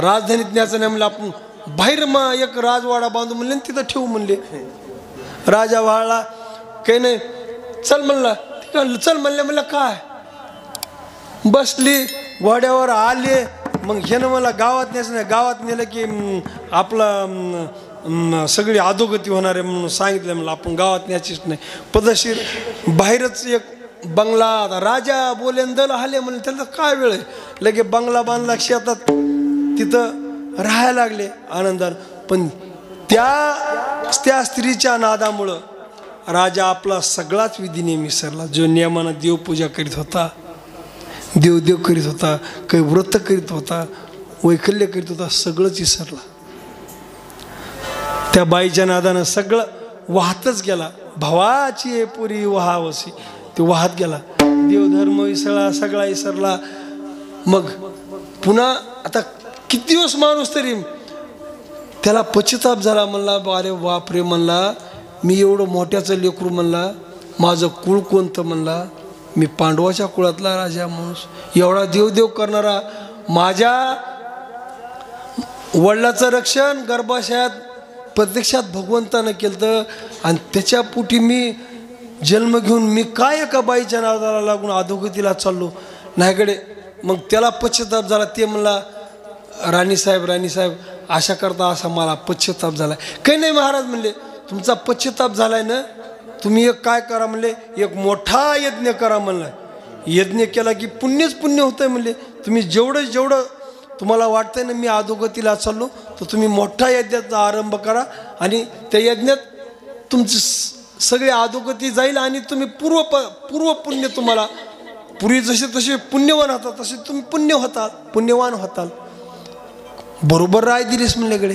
राजधानीत न्यायचं नाही म्हणलं. आपण बाहेर एक राजवाडा बांधू म्हणले तिथं ठेवू म्हणले. राजा भाळला काही नाही चल म्हणला. चल म्हणलं काय बसली घोड्यावर आले. मग ह्यानं मला गावात न्यायचं नाही. गावात नेलं की आपला सगळी अधोगती होणार आहे म्हणून सांगितलं. म्हणलं आपण गावात न्यायचीच नाही. पदशीर बाहेरच एक बंगला. आता राजा बोलेन दल आले म्हणले त्याला काय वेळ आहे. लगे बंगला बांधला शेतात तिथं राहायला लागले आनंदानं. पण त्या स्त्रीच्या नादामुळं राजा आपला सगळाच विधी नेहमी विसरला. जो नियमानं देवपूजा करीत होता, देव करीत होता, काही व्रत करीत होता, वैकल्य करीत होता, सगळंच विसरला. त्या बाईच्या नादानं सगळं वाहतच गेला. भावाची पुरी वहावसी ते वाहत गेला. देवधर्म विसरला, सगळा विसरला. मग पुन्हा आता किती दिवस माणूस तरी त्याला पश्चाताप झाला. म्हणला अरे बापरे म्हणला मी एवढं मोठ्याचं लेकरू म्हणला. माझं कुळ कोणतं म्हणला. मी पांडवाच्या कुळातला राजा माणूस. एवढा देव करणारा माझ्या वडिलाचं रक्षण गर्भाशयात प्रत्यक्षात भगवंतानं केलं आणि त्याच्या पोटी मी जन्म घेऊन मी काय एका बाईच्या नादाला लागून अधोगतीला चाललो नाहीकडे. मग त्याला पश्चाताप झाला. ते म्हणला राणीसाहेब अशा करता असा मला पश्चाताप झाला. काही नाही महाराज म्हणले तुमचा पश्चाताप झालाय ना. तुम्ही एक काय करा म्हणले एक मोठा यज्ञ करा म्हणला. यज्ञ केला की पुण्यच पुण्य होतंय म्हणले. तुम्ही जेवढं तुम्हाला वाटतंय ना मी अधोगतीला चाललो तर तुम्ही मोठा यज्ञाचा आरंभ करा आणि त्या यज्ञात तुमची सगळी अधोगती जाईल आणि तुम्ही पूर्व पुण्य तुम्हाला पूर्वी जसे पुण्यवान होता तसे तुम्ही पुण्यवान होताल. बरोबर राय दिलीस म्हणल्याकडे.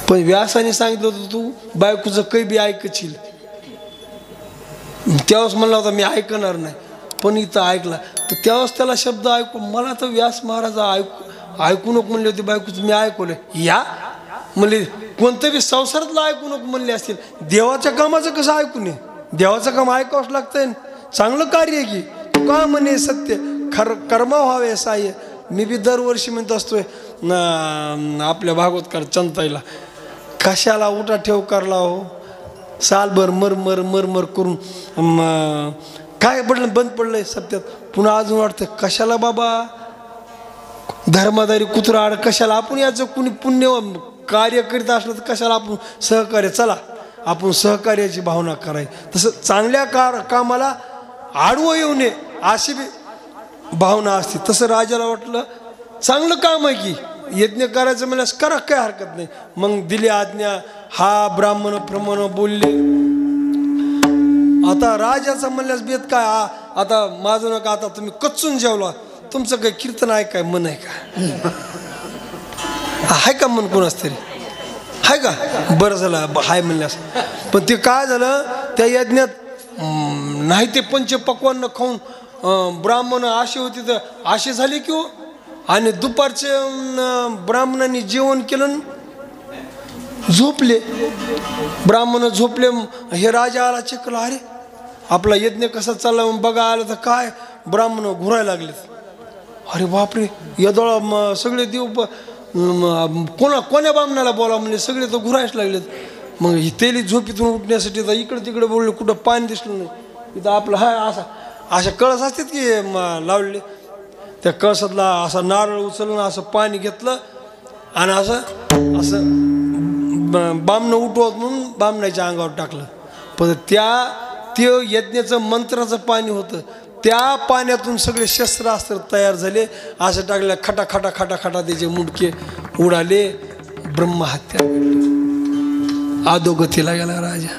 पण व्यासाने सांगितलं होतं तू बायकोचं काही बी ऐकशील. त्यावेळेस म्हणला होता मी ऐकणार नाही. पण इथं ऐकला तर त्यावेळेस त्याला शब्द ऐकू. मला तर व्यास महाराज ऐकू नको म्हणले होते बायकोचं. मी ऐकवलं या म्हणले कोणतं बी संसारातलं ऐकू नको म्हणले असतील. देवाच्या कामाचं कसं ऐकू नये. देवाचं काम ऐकावंच लागतंय. चांगलं कार्य आहे की तू का म्हणे सत्य कर्म व्हावे साह्य. मी बी दरवर्षी म्हणत असतोय आपल्या भागवतकार चंताईला कशाला उठा ठेव करला हो. सालभर मर करून काय पडलं बंद पडलंय सत्यात. पुन्हा अजून वाटतं कशाला बाबा धर्मादारी कुत्रा आड कशाला. आपण याचं कुणी पुण्य कार्य करीत असलं तर कशाला आपण सहकार्य. चला आपण सहकार्याची भावना करायची. तसं चांगल्या कामाला आडवं येऊ नये अशी बी भावना असते. तसं राजाला वाटलं चांगलं काम आहे की यज्ञ करायचं म्हणल्यास करा काय हरकत नाही. मग दिली आज्ञा. हा ब्राह्मण प्रमाण बोलले. आता राजाचं म्हणल्यास बेत काय आता माझं नका. आता तुम्ही कच्चून जेवला. तुमचं काही कीर्तन आहे काय मन आहे का. हाय का मन कोणाच तरी हाय का. बरं झालं हाय म्हणल्यास. पण ते काय झालं त्या यज्ञात नाही ते पंचपक्वान्न खाऊन ब्राह्मण आशे होते तर आशे झाले की हो. आणि दुपारचे ब्राह्मणांनी जेवण केलं, झोपले. ब्राह्मण झोपले. हे राजा आला चेकला, अरे आपला यज्ञ कसा चालला बघा. आलं तर काय ब्राह्मण घुरायला लागले. अरे बापरे, यदोळा सगळे देव कोण्या ब्राह्मणाला बोला म्हणजे सगळे तर घुरायच लागलेत. मग तेली झोपीतून उठण्यासाठी तर इकडे तिकडे बोलले, कुठं पाणी दिसलं नाही. इथं आपलं हा अशा कळस असतात की लावले, त्या कळसातला असा नारळ उचलून असं पाणी घेतलं आणि असं बामणं उठवत म्हणून बामणाच्या अंगावर टाकलं. पण ते यज्ञाचं मंत्राचं पाणी होतं. त्या पाण्यातून सगळे शस्त्रास्त्र तयार झाले. असं टाकल्या खटा खटा खटा खटा त्याचे मुंडके उडाले. ब्रह्महत्या, अधोगतीला गेला राजा.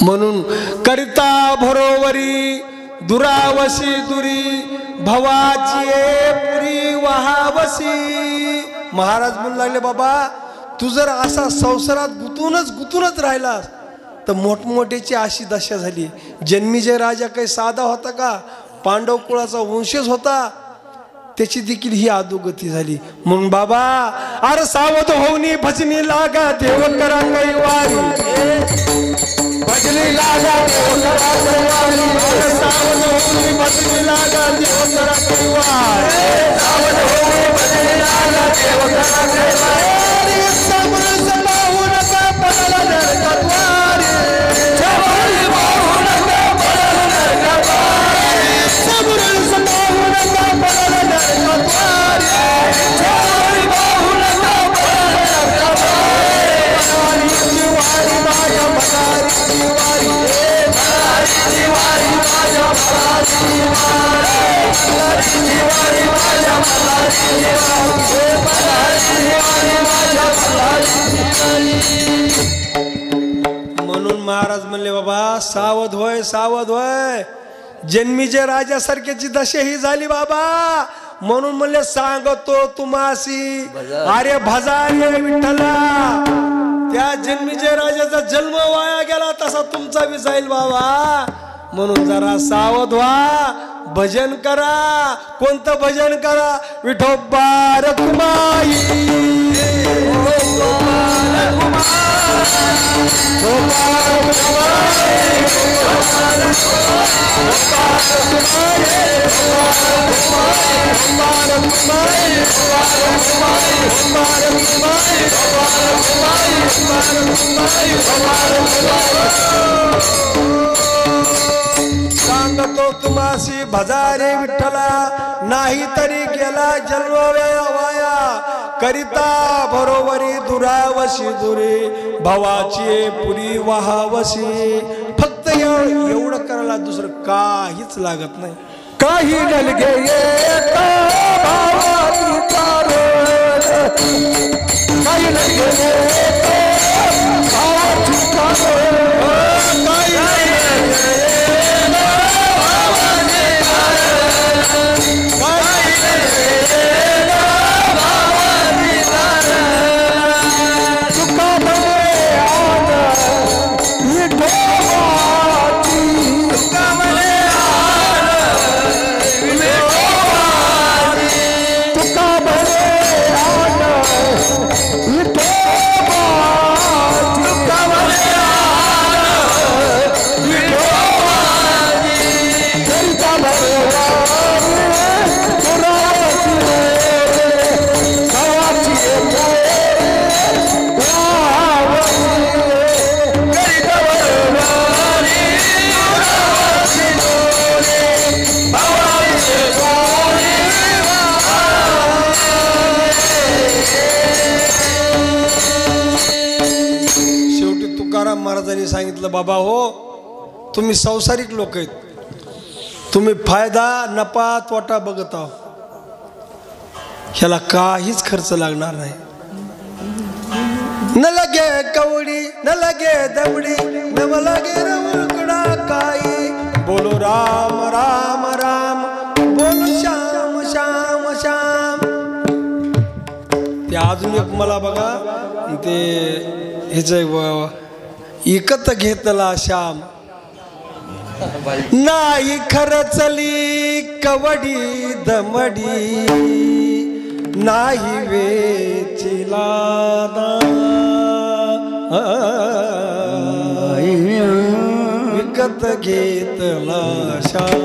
म्हणून करिता भरोवरी दुरावशी दुरी भवाची पुरी वहावसी. महाराज म्हणू लागले, बाबा तू जर असा संसारात गुतूनच राहिलास तर मोठमोठ्याची अशी दशा झाली. जन्मीजय राजा काही साधा होता का? पांडव कुळाचा वंशज होता. त्याची देखील ही अधोगती झाली. म्हणून बाबा अरे सावध होऊनी भजनी लागा देव करा कैवारी. भजनी लागा देव करा कैवारी. अरे सावध होऊनी भजनी लागा देव करा कैवारी. सावध होऊनी भजनी लागा देव करा कैवारी. समरस पाहू नका पडाला नरकद्वारी. जवानी पाहू नका पडाला नरकद्वारी. समरस पाहू नका पडाला नरकद्वारी. जवानी पाहू नका पडाला नरकद्वारी. जिवारी माझ्या भरारी जिवारी. जिवारी माझ्या भरारी जिवारी. जिवारी माझ्या भरारी जिवारी. म्हणून महाराज म्हणले, बाबा सावध होय सावध होय. जन्मीच्या राजासारख्याची दशा ही झाली बाबा. म्हणून म्हणले सांगतो तुम्हासी अरे भजारे विठ्ठला. त्या जन्मीच्या राजाचा जन्म वाया गेला तसा तुमचा बी जाईल बाबा. म्हणून जरा सावध व्हा. भजन करा. कोणतं भजन करा? विठोबा रखुमाई. सांगतो तुम्हासी भजारे विठ्ठला. नाही तरी गेला जन्म वाया. करिता बरोबरी दुरावशी दुरी भवाची पुरी वहावशी. फक्त एवढं करायला दुसरं काहीच लागत नाही.
काही नलगे एका भावाची कारण. काही नलगे एका भावाची कारण. काही
महाराजांनी सांगितलं, बाबा हो तुम्ही संसारिक लोक आहेत. तुम्ही फायदा नफा तोटा बघत आहो. ह्याला काहीच खर्च लागणार नाही. न लगे कवडी न लगे दवडी न लगे रवळकडा काही. बोलो राम राम राम बोलो श्याम श्याम श्याम. ते अजून एक मला बघा ते ह्याच इकत घेतला श्याम. नाही खरचली कवडी दमडी. नाही वेचिला विकत घेतला शाम.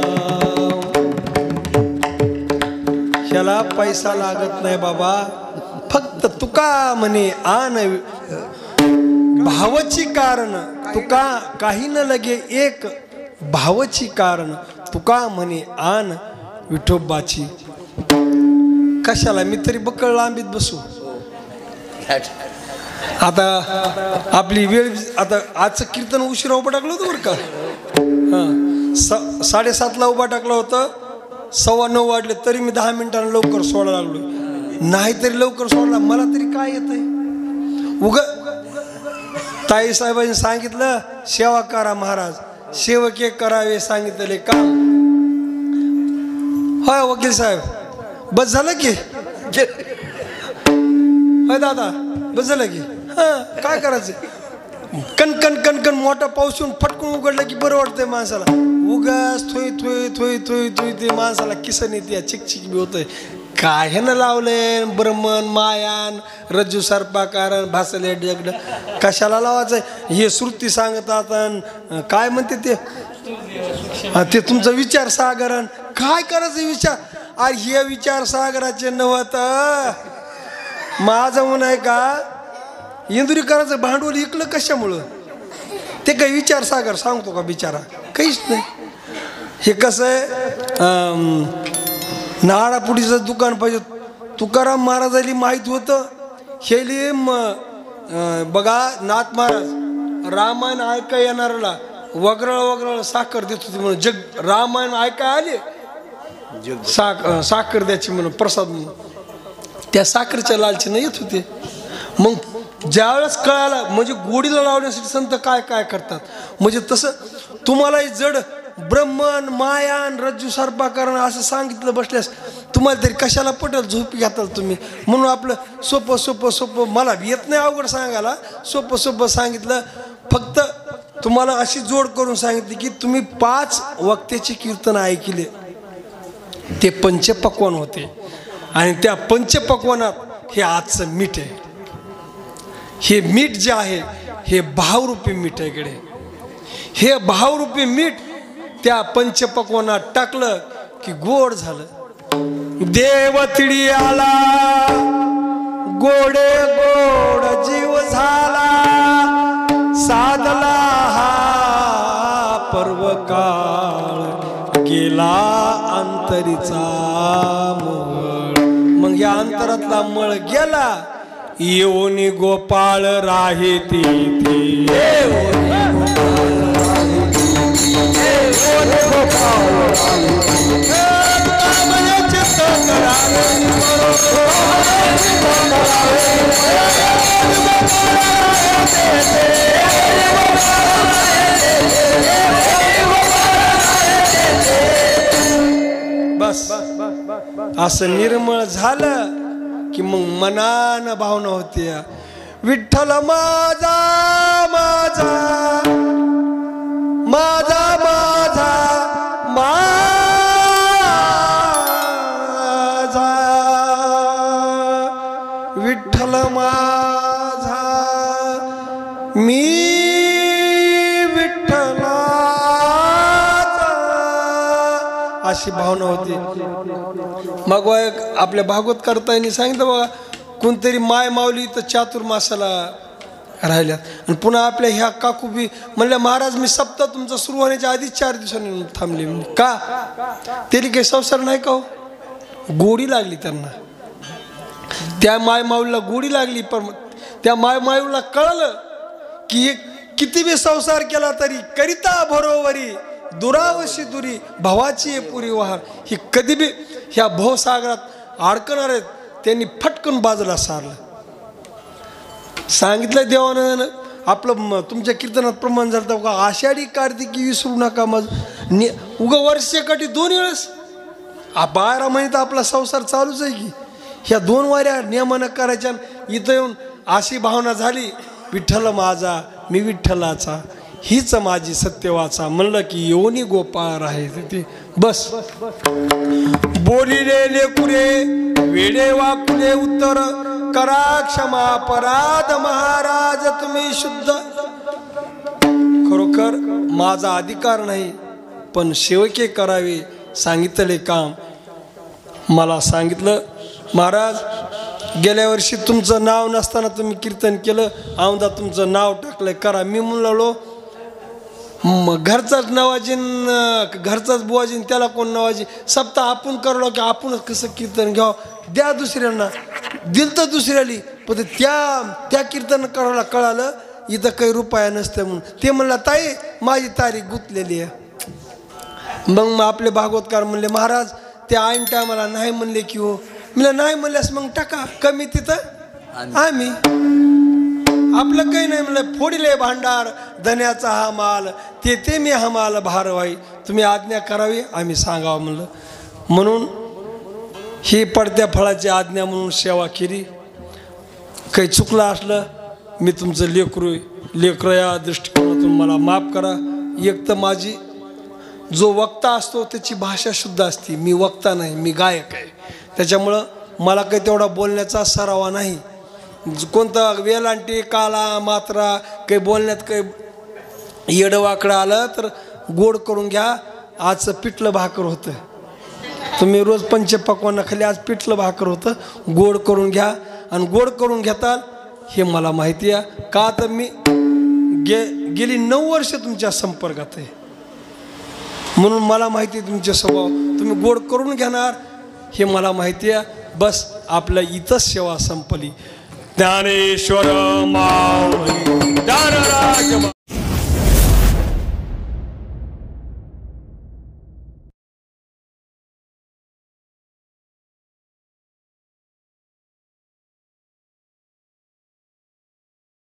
ह्याला पैसा लागत नाही बाबा, फक्त तुका म्हणे आन भावची कारण. तुका काही न लगे एक भावची कारण. तुका म्हणे आन विठोबाची. कशाला मी तरी बक्कळ लांबीत बसू. आता आपली वेळ, आता आजचं कीर्तन उशिरा उभा टाकलं होतं बरं का. हां 7:30ला उभा टाकलं होतं, 9:15 वाजले तरी मी 10 मिनिटांना लवकर सोडायला लागलो. नाहीतरी लवकर सोडला, मला तरी काय येतंय. उग ताई साहेबांनी सांगितलं सेवा करा महाराज, सेवके करावे सांगितले काम. होय वकील साहेब, बस झालं की. होय दादा, बस झालं की. हां काय करायचं. कणकण कणकण मोठा पाऊस येऊन फटकून उघडलं की बरं वाटतंय माणसाला. उगाच थोई थोई थोई थोई थोई ते माणसाला किसन येते, चिकचिक बी होतंय. काय हे न लावलंय ब्रह्मन मायान रज्जू सर्पाकारण भासले डगड. कशाला लावायचं. हे श्रुती सांगतात काय म्हणते ते तुमचं विचार सागरण. काय करायचं विचार. अरे हे विचार सागराचे नव्हत. माझं म्हणून आहे का, इंदुरीकरांचं भांडवल इकलं कशामुळं. ते काही विचार सागर सांगतो का बिचारा, काहीच नाही. हे कसं आहे, नाळापुडीचं दुकान पाहिजे. तुकाराम महाराजांनी माहीत होतं. हेली बघा नाथ महाराज रामायण ऐका येणाऱ्याला वगरळ वगरळ साखर देत होती म्हणून. जग रामायण ऐका आले साखर द्यायची म्हणून प्रसाद म्हणून. त्या साखरेच्या लालचीनं येत होते. मग ज्यावेळेस कळाला म्हणजे गोडीला लावण्यासाठी संत काय काय करतात. म्हणजे तसं तुम्हालाही जड ब्रह्मन मायान रज्जू सर्पाकरण असं सांगितलं बसल्यास तुम्हाला तरी कशाला पटेल. झोप घेताल तुम्ही. म्हणून आपलं सोपं सोपं सोपं, मला येत नाही अवघड सांगायला, सोपं सोपं सांगितलं. फक्त तुम्हाला अशी जोड करून सांगितली की तुम्ही 5 वक्त्याचे कीर्तन ऐकले, ते पंचपक्वान होते. आणि त्या पंचपक्वानात हे आजचं मीठ आहे. हे मीठ जे आहे हे भावरूपी मीठ आहे. इकडे हे भावरूपी मीठ त्या पंचपक्वानात टाकलं की गोड झालं. देव तिडी आला गोडे गोड जीव झाला, साधला हा पर्व काळ, गेला अंतरीचा मळ. मग या अंतरातला मळ गेला. येऊनी गोपाळ राहे तिथे. बस असं निर्मळ झालं की मग मनान भावना होती. विठ्ठल माझा माझा माझा माझा माझा विठ्ठल माझा मी विठ्ठलाचा, अशी भावना होती. मग आपल्या भागवत करताना सांगितलं बघा, कोणतरी माय माऊली तर चातुर्मासाला राहिल्यात. आणि पुन्हा आपल्या ह्या काकू बी म्हणल्या महाराज मी सप्ताह तुमचा सुरू होण्याच्या आधीच 4 दिवसांनी थांबले. म्हणजे का तरी काही संसार नाही का हो. गोडी लागली त्यांना. त्या माय माऊलीला गोडी लागली. पण त्या माय माऊलीला कळलं की किती बी संसार केला तरी करिता बरोबरी दुरावशी दुरी भवाची पुरी वाहन. ही कधी बी ह्या भवसागरात अडकणार आहेत. त्यांनी फटकन बाजूला सारलं. सांगितलं देवानं आपलं तुमच्या कीर्तनात प्रमाण झालं का, आषाढी कार्तिकी विसरू नका. मग उग वर्षाकाठी 2 वेळेस 12 महिन्यात आपला संसार चालूच आहे की. ह्या 2 वाऱ्या नियमानं करायच्या. इथं येऊन अशी भावना झाली विठ्ठल माझा मी विठ्ठलाचा. हीच माझी सत्यवाचा म्हणलं की योनी गोपाळ आहे तिथे बस बोलिले लेकुरे वेडे वाकुले उत्तर करा क्षमा अपराध महाराज तुम्ही शुद्ध खरोखर माझा अधिकार नाही पण सेवके करावे सांगितले काम मला सांगितलं महाराज गेल्या वर्षी तुमचं नाव नसताना तुम्ही कीर्तन केलं औंदा तुमचं नाव टाकलंय करा मी म्हणलो घरचाच नवाजीन घरचाच बुवाजीन त्याला कोण नवाजी सप्ताह आपण करलो की आपणच कसं कीर्तन घ्यावं द्या दुसऱ्यांना दिल तर दुसऱ्याली पण त्या कीर्तन करायला कळालं इथं काही रुपया नसतं म्हणून ते म्हणलं ताई माझी तारीख गुंतलेली आहे मग आपले भागवतकार म्हणले महाराज ते ऐन टायमाला नाही म्हणले की हो म्हणलं नाही म्हणल्यास मग टाका कमी तिथं आम्ही आपलं काही नाही म्हणलं फोडिले भांडार धन्याचा हा माल ते मी हा माल भार व्हाई तुम्ही आज्ञा करावी आम्ही सांगावं म्हणलं म्हणून ही पडत्या फळाची आज्ञा म्हणून सेवा केली काही चुकलं असलं मी तुमचं लेकरू या दृष्टिकोनातून मला माफ करा एक तर माझी जो वक्ता असतो त्याची भाषा शुद्ध असते मी वक्ता नाही मी गायक आहे त्याच्यामुळं मला काही तेवढा बोलण्याचा सरावा नाही कोणता वेलांटी काला मात्रा काही बोलण्यात काही येडवाकडं आलं तर गोड करून घ्या आजचं पिठलं भाकर होतं तुम्ही रोज पंचपक्वान्नाखाली आज पिठलं भाकर होतं गोड करून घ्या आणि गोड करून घेताल हे मला माहिती आहे का तर मी गेली 9 वर्ष तुमच्या संपर्कात आहे म्हणून मला माहिती आहे तुमचे स्वभाव तुम्ही गोड करून घेणार हे मला माहिती आहे बस आपल्या इथंच सेवा संपली ज्ञानेश्वर माऊली ज्ञानराज